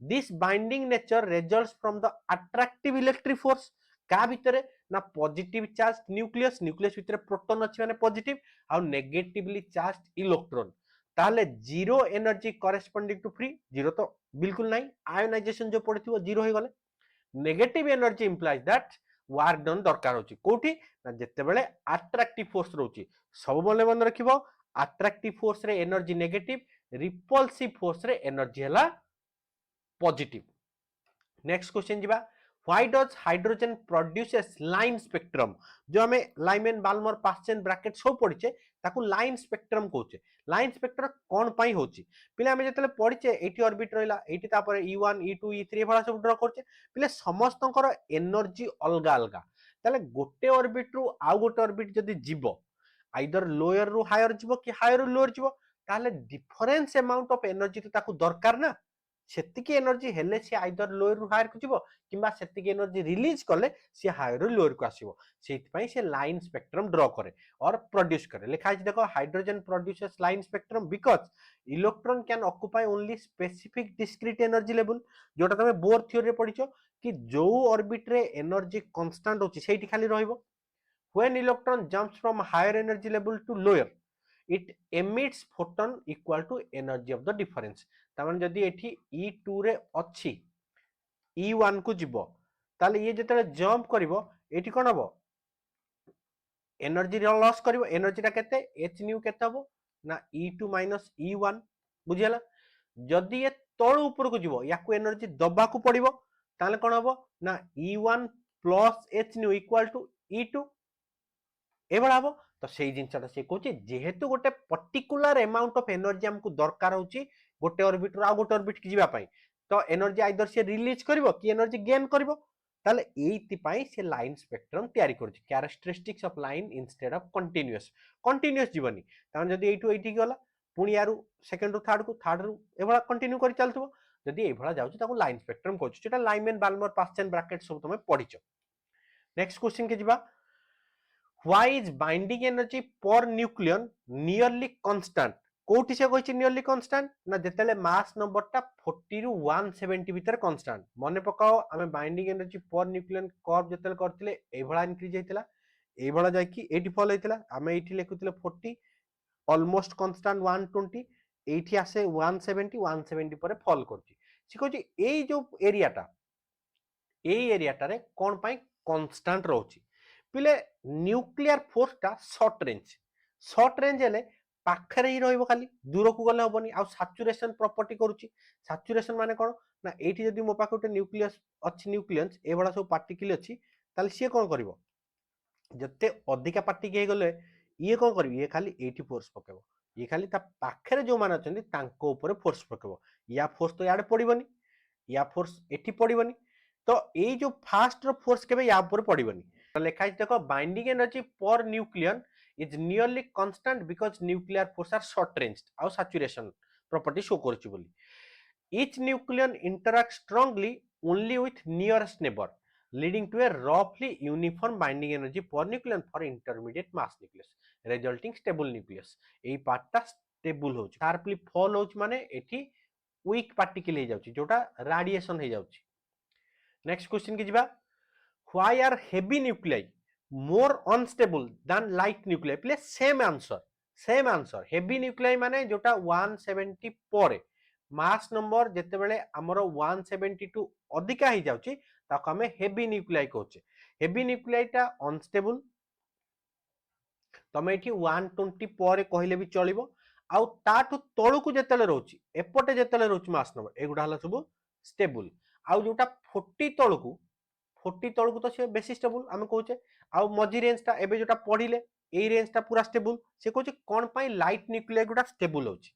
this binding nature results from the attractive electric force का भितरे ना पॉजिटिव चार्ज न्यूक्लियस न्यूक्लियस भितरे प्रोटॉन अछि माने पॉजिटिव आ नेगेटिवली चार्ज इलेक्ट्रॉन ताले zero energy corresponding to free zero तो बिल्कुल नहीं आयोनाइजेशन जो पड़थिबो जीरो हो गले negative energy implies that work done दरकार होची कोठी ना जेतेबेले अट्रैक्टिव फोर्स रहउची सब बोले मन रखिबो अट्रैक्टिव फोर्स रे एनर्जी नेगेटिव रिपल्सिव फोर्स रे एनर्जी हला पॉजिटिव नेक्स्ट क्वेश्चन जीवा why does hydrogen produces line spectrum जो हमें लाइमेन बाल्मर पास्चेन ब्रैकेट सब पढ़िचे ताकू लाइन स्पेक्ट्रम कहूचे लाइन स्पेक्ट्रम कौन पाई होची पिले हमें जतले पढ़िचे एटी ऑर्बिट रहला एटी तापर E1 E2 E3 भला सब ड्रा करचे पिले समस्तंकर एनर्जी अलगा अलगा ताले गोटे ऑर्बिट रु आउ गोटे ऑर्बिट जदी जीवो आइदर लोअर रु हायर जीवो कि हायर रु लोअर जीवो ताले डिफरेंस अमाउंट ऑफ एनर्जी तो ताकू दरकार ना सेतिकी एनर्जी हेले से आइदर लोअर रु हायर को जीवो किंबा सेतिकी एनर्जी रिलीज कले से हायर रु लोअर को आसीबो सेति पई से लाइन स्पेक्ट्रम ड्रा करे और प्रोड्यूस करे लिखा है देखो hydrogen produces line spectrum because electron can occupy only specific discrete energy level जोटा तमे बोर थ्योरी रे पढिचो कि जो ऑर्बिट रे एनर्जी कांस्टेंट होची सेठी खाली रहइबो when electron jumps from higher energy level to lower it emits photon equal to energy of the difference तामान जदी एठी E2 रे अछि E1 को जीवो ताले ये जेतले जंप करिवो एठी कोन हबो एनर्जी लॉस करिवो एनर्जी ता केते h न्यू केते हबो ना E2 E1 बुझियला जदी ये तळ ऊपर को जीवो याकू एनर्जी दबा को पड़िवो ताले कोन हबो ना E1 h nu equal to E2 एभला हबो तो सेही जिनसटा से कहूची जेहेतु गोटे पर्टिकुलर अमाउंट ऑफ एनर्जी हमको दरकार होची गोटे ऑर्बिट रु आ गोटे ऑर्बिट की जीवा पई तो एनर्जी आइदर से रिलीज करिवो कि एनर्जी गेन करिवो ताले एइति पई से लाइन स्पेक्ट्रम तयारी करछि characteristics of line instead of continuous जीवनी तान जदी एइटु एइति गला पुनी यारु सेकंड रु थर्ड रु एभला कंटिन्यू करि चलथबो जदी एभला जाउछि ताको लाइन स्पेक्ट्रम कहछि जेटा लाइमेन बाल्मर पास्चेन ब्रैकेट सब तमे पढिचो नेक्स्ट क्वेश्चन के जीवा why is binding energy per nucleon nearly constant कोठी से कहछि नियरली कांस्टेंट ना जेतेले मास नंबर ता 40 रु 170 भीतर कांस्टेंट मने पकाओ हमें binding energy per nucleon curve जेतेले करथिले एभला इंक्रीज हेतिला एभला जाय कि 80 फॉल हेतिला हमें एठी लेखुथिले 40 ऑलमोस्ट कांस्टेंट 120 एठी आसे 170 पर फॉल करछि से कहछि एई जो एरियाटा रे कोन पई कांस्टेंट रहउछि पिले न्यूक्लियर फोर्स ता शॉर्ट रेंज हेले पाखरे ही रहइबो खाली दूर को गले हबनी आ सैचुरेशन प्रॉपर्टी करूची सैचुरेशन माने कोन ना एठी जदी मो पाखे उटे न्यूक्लियस अछि न्यूक्लियस ए बडा सब पार्टिकल अछि ताले से कोन करिवो जत्ते अधिका पार्टिकल हे गले ये कोन करिवो ये खाली एठी फोर्स पकेबो ये खाली ता पाखरे जो मान अछंती तांको ऊपर फोर्स पकेबो या फोर्स तो याडे पडिबनी या फोर्स एठी पडिबनी तो ए जो फास्ट रो फोर्स केबे या ऊपर पडिबनी लेखा है देखो binding energy per nucleon is nearly constant because nuclear force are short range आउ सैचुरेशन प्रॉपर्टी शो करछि बोली each nucleon interact strongly only with nearest neighbour leading to a रफली uniform binding energy per nucleon for intermediate mass nucleus resulting stable nucleus एई पार्टटा stable होछि sharply fall होछि माने एठी वीक पार्टिकल हे जाउछि जोटा रेडिएशन हे जाउछि नेक्स्ट क्वेश्चन की जिबा why are heavy nuclei more unstable than light nuclei play same answer heavy nuclei माने जोटा 170 परे मास नंबर जेते बेले हमरो 172 अधिका ही जाउची ताको हमें हेवी न्यूक्लियाई कहउचे हेवी न्यूक्लियाई ता अनस्टेबल तमे एठी 120 परे कहिले भी चलिबो आउ ताठु तळु को जेतेले रहउची एपटे जेतेले रहउची मास नंबर एगुडा हला सब स्टेबल आउ जोटा 40 तळु को 40 तळु को तो से बेसी स्टेबल हम कहउचे आउ मझी रेंज ता एबे जोटा पढिले ए रेंज ता पूरा स्टेबल से कहउचे कोन पई लाइट न्यूक्लियाई गुडा स्टेबल होची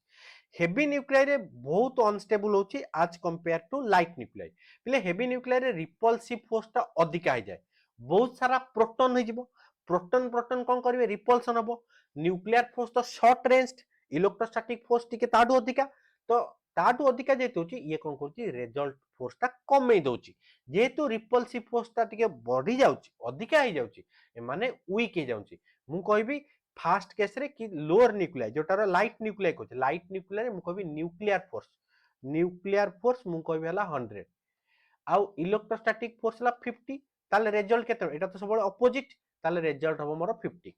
हेवी न्यूक्लियाई रे बहुत अनस्टेबल होची आज कंपेयर टू लाइट न्यूक्लियाई पले हेवी न्यूक्लियाई रे रिपल्सिव फोर्स ता अधिका हो जाए बहुत सारा प्रोटॉन हो जिवो प्रोटॉन कोन करिवे रिपल्सन हबो न्यूक्लियर फोर्स तो शॉर्ट रेंज इलेक्ट्रोस्टैटिक फोर्स टिके ताडू अधिका तो ताडू अधिका जेतु होची ये कोन करची रिजल्ट फोर्स ता कमे दोची जेतु रिपल्सिव फोर्स ता टिके बढ़ी जाउची अधिका हो जाउची माने वीक हो जाउची मु कहबी फास्ट केस रे कि लोअर न्यूक्लियाई जोटार लाइट न्यूक्लियाई कहते लाइट न्यूक्लियाई मु कहबी न्यूक्लियर फोर्स मु कहबी हला 100 आउ इलेक्ट्रोस्टैटिक फोर्स हला 50 ताले रिजल्ट केते एटा तो सब अपोजिट ताले रिजल्ट हबो मोर 50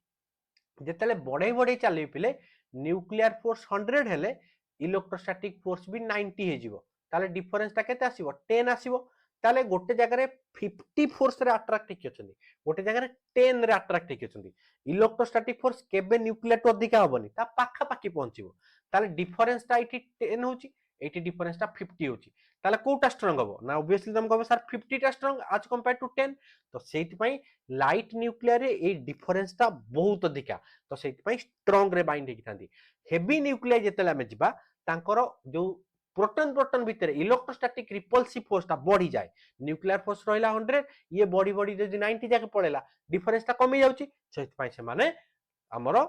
जेतेले बढ़े चली पिले न्यूक्लियर फोर्स 100 हेले इलेक्ट्रोस्टैटिक फोर्स भी 90 हे जिवो ताले डिफरेंस ता केते आसीबो 10 आसीबो ताले गोटे जगह 50 फोर्स रे अट्रैक्ट हेकी अछंती गोटे जगह 10 रे अट्रैक्ट हेकी अछंती इलेक्ट्रोस्टैटिक फोर्स केबे न्यूक्लियर टू अधिका होबनी ता पाखा पाखी पहुंचीबो ताले डिफरेंस ता एठी 10 होची एठी डिफरेंस ता 50 होची ताले कोटा स्ट्रांग हबो ना ऑब्वियसली तुम कहबो सर 50 टा स्ट्रांग आज कंपेयर टू 10 तो सेति पई लाइट न्यूक्लियर रे ए डिफरेंस ता बहुत अधिका तो सेति पई स्ट्रांग रे बाइंड हेकी थांती हेवी न्यूक्लियर जेतेला में जिबा तांकर जो प्रोटॉन प्रोटॉन भितर इलेक्ट्रोस्टैटिक रिपल्सिव फोर्स ता बढ़ी जाए न्यूक्लियर फोर्स रहिला 100 ये बॉडी बॉडी जदी 90 जाके पळेला डिफरेंस ता कमी जाउची सेति पई से माने हमरो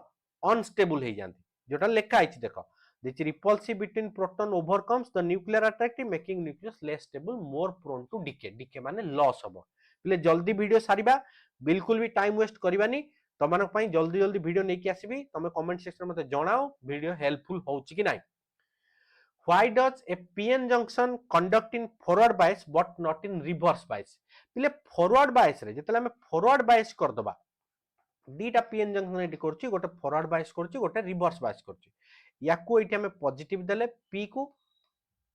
अनस्टेबल हे जानती जोटा लेखा आइछि देखो this repulsive between proton overcomes the nuclear attractive making nucleus less stable more prone to decay decay माने लॉस हबो पले जल्दी वीडियो सारिबा बिल्कुल भी टाइम वेस्ट करबानी तमनक पई जल्दी जल्दी वीडियो नेकी आसीबी तमे कमेंट सेक्शन में मते जणाओ वीडियो हेल्पफुल होउची कि नाही Why does a PN junction conduct in forward bias but not in reverse bias? पहले forward bias रे जेतले हम forward bias कर दबा दीटा PN junction एटी करछि गोटे forward bias करछि गोटे reverse bias करछि याकू एटी हम पॉजिटिव देले P को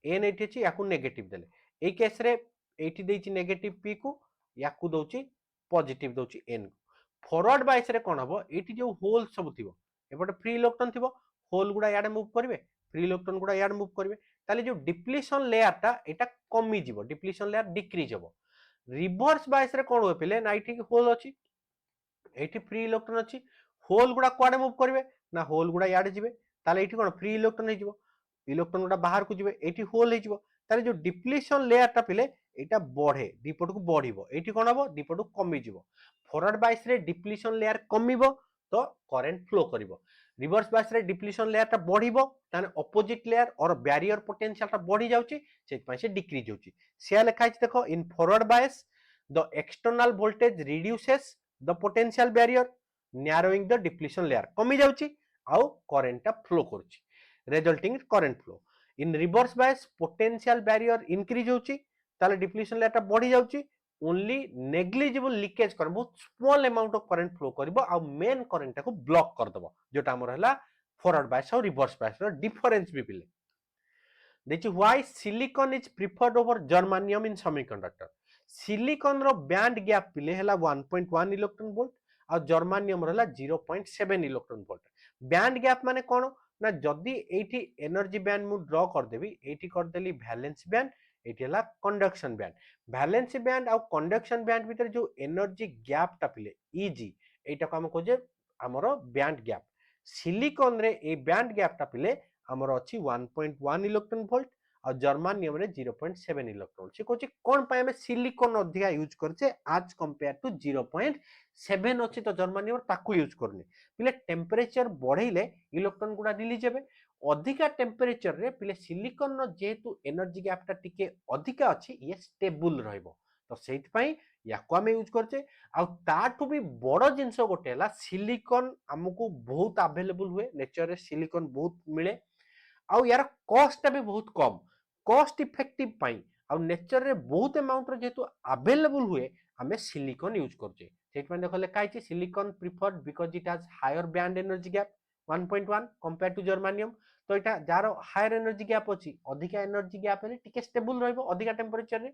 N एटी अछि याकू नेगेटिव देले ए केस रे एटी देछि नेगेटिव P को याकू दोछि पॉजिटिव दोछि N को forward bias रे कोन हबो एटी जो होल सब थिबो एपटे फ्री इलेक्ट्रॉन थिबो होल गुडा याडे मूव करिवे फ्री इलेक्ट्रॉन गुडा यार मूव करिवे ताले जो डिप्लीशन लेयर ता एटा कमी जीवो डिप्लीशन लेयर डिक्रीज होबो रिवर्स बायस रे कोन हो पिले नाइटी होल अछि एठी फ्री इलेक्ट्रॉन अछि होल गुडा क्वाडे मूव करिवे ना होल गुडा याडे जिवे ताले एठी कोन फ्री इलेक्ट्रॉन हे जिवो इलेक्ट्रॉन गुडा बाहर को जिवे एठी होल हे जिवो ताले जो डिप्लीशन लेयर ता पिले एटा बढ़े दीपट को बढ़िबो एठी कोन हबो दीपट को कमी जिवो फॉरवर्ड बायस रे डिप्लीशन लेयर कमिबो तो करंट फ्लो करिवो रिवर्स बायस रे डिप्लीशन लेयर ता बढ़िबो ताने ऑपोजिट लेयर और बैरियर पोटेंशियल ता बढ़ी जाउची सेति पई से डिक्रीज होउची से लिखा अछि देखो in forward bias the external voltage reduces the potential barrier narrowing the depletion layer कमी जाउची आउ करंट ता फ्लो करूची resulting current flow in reverse bias potential barrier increase होउची ताले डिप्लीशन लेयर ता बढ़ी जाउची ओनली नेग्लिजिबल लीकेज कर बहुत small amount of current flow करबो आ मेन करंट को ब्लॉक कर दबो जोटा हमर हला फॉरवर्ड बायस और रिवर्स बायस रो डिफरेंस भी पिले देखि why silicon is preferred over germanium in semiconductor silicon रो बैंड गैप पिले हला 1.1 इलेक्ट्रॉन वोल्ट आ जर्मेनियम रो हला 0.7 इलेक्ट्रॉन वोल्ट बैंड गैप माने कोन ना जदी एठी एनर्जी बैंड मु ड्रा कर देबी एठी कर देली वैलेंस बैंड एठी हला कंडक्शन बैंड वैलेंस बैंड और कंडक्शन बैंड भीतर जो एनर्जी गैप टा पिले ईजी एटा को हम कोजे हमरो बैंड गैप सिलिकॉन रे ए बैंड गैप टा पिले हमरो अछि 1.1 इलेक्ट्रॉन वोल्ट और जर्मेनियम रे 0.7 इलेक्ट्रॉन से कोछि कोन पाए हम सिलिकॉन अधिका यूज करछे आज कंपेयर टू 0.7 अछि तो जर्मेनियम ताकू यूज करने पिले टेंपरेचर बढ़ेले इलेक्ट्रॉन गुडा रिलीज हेबे अधिका टेंपरेचर रे पिले सिलिकॉन नो जेतु एनर्जी गैप टा टिके अधिका अछि ये स्टेबल रहइबो तो सेति पई याको हम यूज करछे आ ताठू भी बड़ जिंस गोटे हला सिलिकॉन हमकु बहुत अवेलेबल हुए नेचर रे सिलिकॉन बहुत मिले आ यार कॉस्ट भी बहुत कम कॉस्ट इफेक्टिव पाई आ नेचर रे बहुत अमाउंट रे जेतु अवेलेबल हुए हमें सिलिकॉन यूज करछे सेति में देखो लिखा है silicon preferred because it has higher band energy gap 1.1 compare to germanium तो एटा जारो हायर एनर्जी गैप अछि अधिका एनर्जी गैप हेले टिके स्टेबल रहइबो अधिका टेंपरेचर रे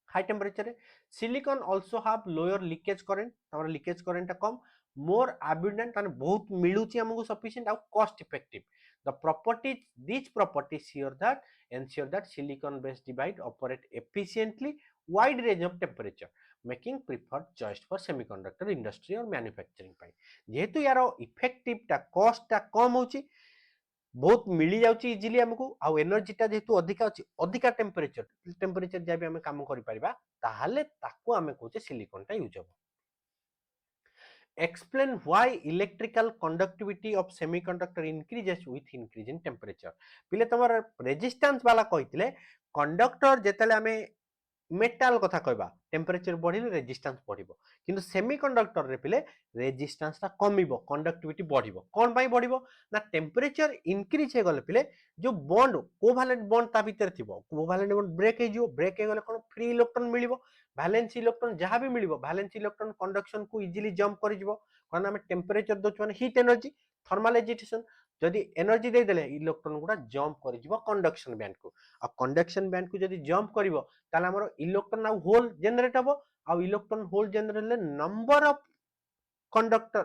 हाई टेंपरेचर रे silicon also have lower leakage current हमर लीकेज करंट कम मोर अबंडेंट माने बहुत मिलुची हमकु सफिशिएंट आ cost effective the properties this properties ensure that silicon based device operate efficiently wide range of temperature making preferred choice for semiconductor industry or manufacturing पाई जेहेतु यारो effective टा cost टा कम होची बहुत मिली जाउची इजीली हमकु आ एनर्जी टा जेहेतु अधिका अछि अधिका टेंपरेचर जाबे हम काम करि परिबा ताहाले ताकू हमें कहूचे सिलिकॉन टा यूज होबो explain why electrical conductivity of semiconductor increases with increase in temperature पिले तमर रेजिस्टेंस वाला कहितले कंडक्टर जेतले हमें मेटाल कथा कहबा टेंपरेचर बढ़िले रेजिस्टेंस बढ़िबो किंतु सेमीकंडक्टर रे पिले रेजिस्टेंस ता कमिबो कंडक्टिविटी बढ़िबो कोन पई बढ़िबो ना टेंपरेचर इंक्रीज हे गले पिले जो बॉन्ड कोवैलेंट बॉन्ड ता भीतर थिबो कोवैलेंट बॉन्ड ब्रेक हे गले कोन फ्री इलेक्ट्रॉन मिलिबो वैलेंस इलेक्ट्रॉन जहां भी मिलिबो वैलेंस इलेक्ट्रॉन कंडक्शन को इजीली जंप करि जिवो कोन हम टेंपरेचर दोच माने हीट एनर्जी थर्मल एजिटेशन जदि एनर्जी दे देले इलेक्ट्रॉन गुडा जंप करि जिवो कंडक्शन बैंड को आ कंडक्शन बैंड को जदि जंप करिवो ताले हमर इलेक्ट्रॉन आ होल जनरेट हबो आ इलेक्ट्रॉन होल जनरेट ले number of conductor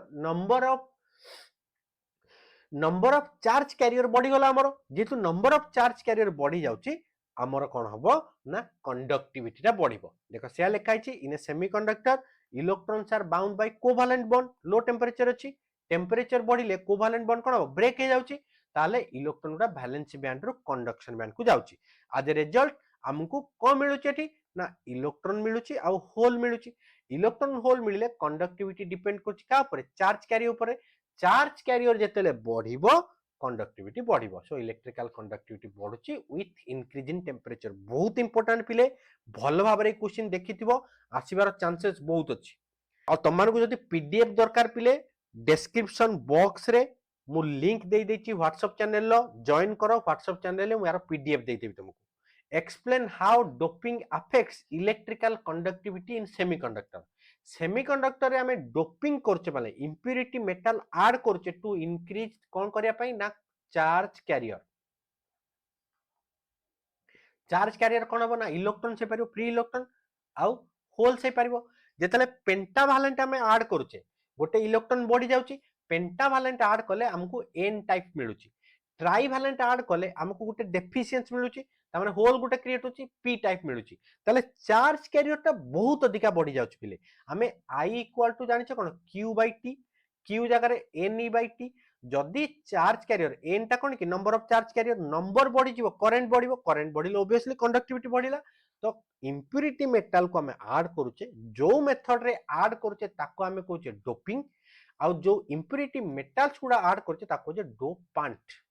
number of charge career बढ़ी गला हमर जेतु नंबर ऑफ चार्ज कैरियर बढ़ी जाउची हमर कोन हबो ना कंडक्टिविटी ता बढ़िबो देखो से लिखा है in a semiconductor electrons are bound by covalent bond low temperature अछि टेम्परेचर बढ़िले कोवैलेंट बॉन्ड कोन हो ब्रेक हे जाउची ताले इलेक्ट्रॉन गुडा वैलेंस बैंड रो कंडक्शन बैंड को जाउची आज रिजल्ट हमकु को मिलुची एठी ना इलेक्ट्रॉन मिलुची आ होल मिलुची इलेक्ट्रॉन होल मिलले कंडक्टिविटी डिपेंड करची का ऊपर चार्ज कैरियर ऊपर चार्ज कैरियर जेतेले बढ़िबो कंडक्टिविटी बढ़िबो सो इलेक्ट्रिकल कंडक्टिविटी बढ़ुची विथ इंक्रीज इन टेम्परेचर बहुत इंपोर्टेंट पिले भल भाबरे क्वेश्चन देखिथिबो आसीबार चांसेस बहुत अछि आ तमान को जदि पीडीएफ दरकार पिले डिस्क्रिप्शन बॉक्स रे मु लिंक दे देछि व्हाट्सएप चैनल लो जॉइन करो व्हाट्सएप चैनल रे मु यार पीडीएफ दे देबि तुमको explain how doping affects electrical conductivity in semiconductor semiconductor रे हमें डोपिंग करछे माने इंप्योरिटी मेटल ऐड करछे टू इंक्रीज कोन करिया पई ना चार्ज कैरियर कोन हबो ना इलेक्ट्रॉन से पारियो फ्री इलेक्ट्रॉन आउ होल से पारियो जेतले पेंटावैलेंट हमें ऐड करछे गोटे इलेक्ट्रॉन बढ़ी जाउची पेंटावैलेंट ऐड कले हमकु एन टाइप मिलुची ट्राइवैलेंट ऐड कले हमकु गोटे डेफिशिएंस मिलुची तामाने होल गोटे क्रिएट होची पी टाइप मिलुची ताले चार्ज कैरियर ता बहुत अधिका बढ़ी जाउची पिले हमें आई इक्वल टू जानिछे कोन क्यू बाय टी क्यू जगह रे एन ई बाय टी जदि चार्ज कैरियर एन टा कोन कि number of charge carrier number बढ़ी जीवो करंट बढ़िले ऑब्वियसली कंडक्टिविटी बढ़िला तो इंप्योरिटी मेटल को हमें ऐड करूचे जो मेथड रे ऐड करूचे ताको हमें कहूचे डोपिंग आ जो इंप्योरिटी मेटल्स गुडा ऐड करूचे ताको जे डोपांट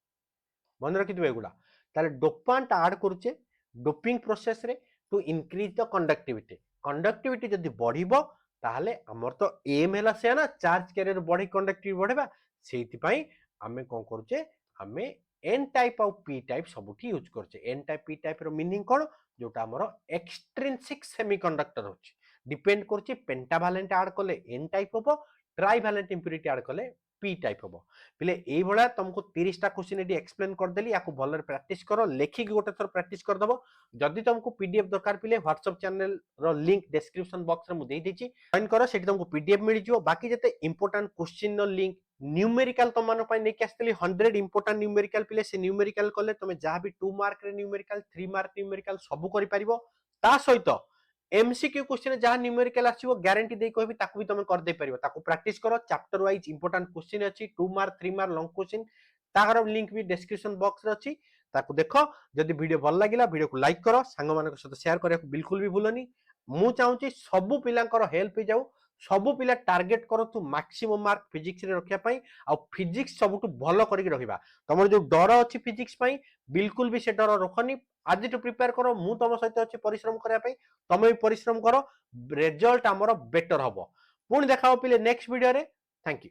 मन रखिथिबे एगुडा ताले डोपांट ऐड करूचे डोपिंग प्रोसेस रे टू इंक्रीज द कंडक्टिविटी जदि बढ़िबो ताहले हमर तो एम हैला से ना चार्ज कैरियर बढ़ी कंडक्टिविटी बढ़ेबा सेति पई हमें कोन करूचे हमें एन टाइप और पी टाइप सबुठी यूज करछे एन टाइप पी टाइप रो मीनिंग कोन जोटा हमरो एक्सट्रिंसिक सेमीकंडक्टर होची डिपेंड करछि पेंटावैलेंट ऐड कले एन टाइप होबो ट्राइवैलेंट इंप्योरिटी ऐड कले पी टाइप होबो पिले एई भला तुमको 30 टा क्वेश्चन एडी एक्सप्लेन कर देली याको भलर प्रैक्टिस करो लेखि गोटे थर प्रैक्टिस कर दबो जदि तुमको पीडीएफ दरकार पिले व्हाट्सएप चैनल रो लिंक डिस्क्रिप्शन बॉक्स रे मु देई देछि जॉइन करो सेठी तुमको पीडीएफ मिल जिवो बाकी जते important question no link numerical तो मन पाई नेकी आस्तली 100 इंपोर्टेंट न्यूमेरिकल पिले से न्यूमेरिकल कले तमे जहा भी 2 मार्क रे न्यूमेरिकल 3 मार्क न्यूमेरिकल सब करि परिबो ता सहित एमसीक्यू क्वेश्चन जहां न्यूमेरिकल आसीबो गारंटी दे कहबी ताकू भी तमे कर दे परिबो ताकू प्रैक्टिस करो चैप्टर वाइज इंपोर्टेंट क्वेश्चन अछि 2 मार्क 3 मार्क लॉन्ग क्वेश्चन ताकर लिंक भी डिस्क्रिप्शन बॉक्स रे अछि ताकू देखो जदि वीडियो भल लागिला वीडियो को लाइक करो संग मानक साथ शेयर करिया बिल्कुल भी भूलनी मु चाहूची सब पिलांकर हेल्प हो जाऊ सब पिला टार्गेट करतु मैक्सिमम मार्क फिजिक्स रे रखिया पई आ फिजिक्स सबटु भलो करिक रखिबा तमर जो डर अछि फिजिक्स पई बिल्कुल भी से डर रखनी आज टू प्रिपेयर करो मु तम सहित अछि परिश्रम करिया पई तमे भी परिश्रम करो रिजल्ट हमरो बेटर हबो पुणी देखाओ पिले नेक्स्ट वीडियो रे थैंक यू।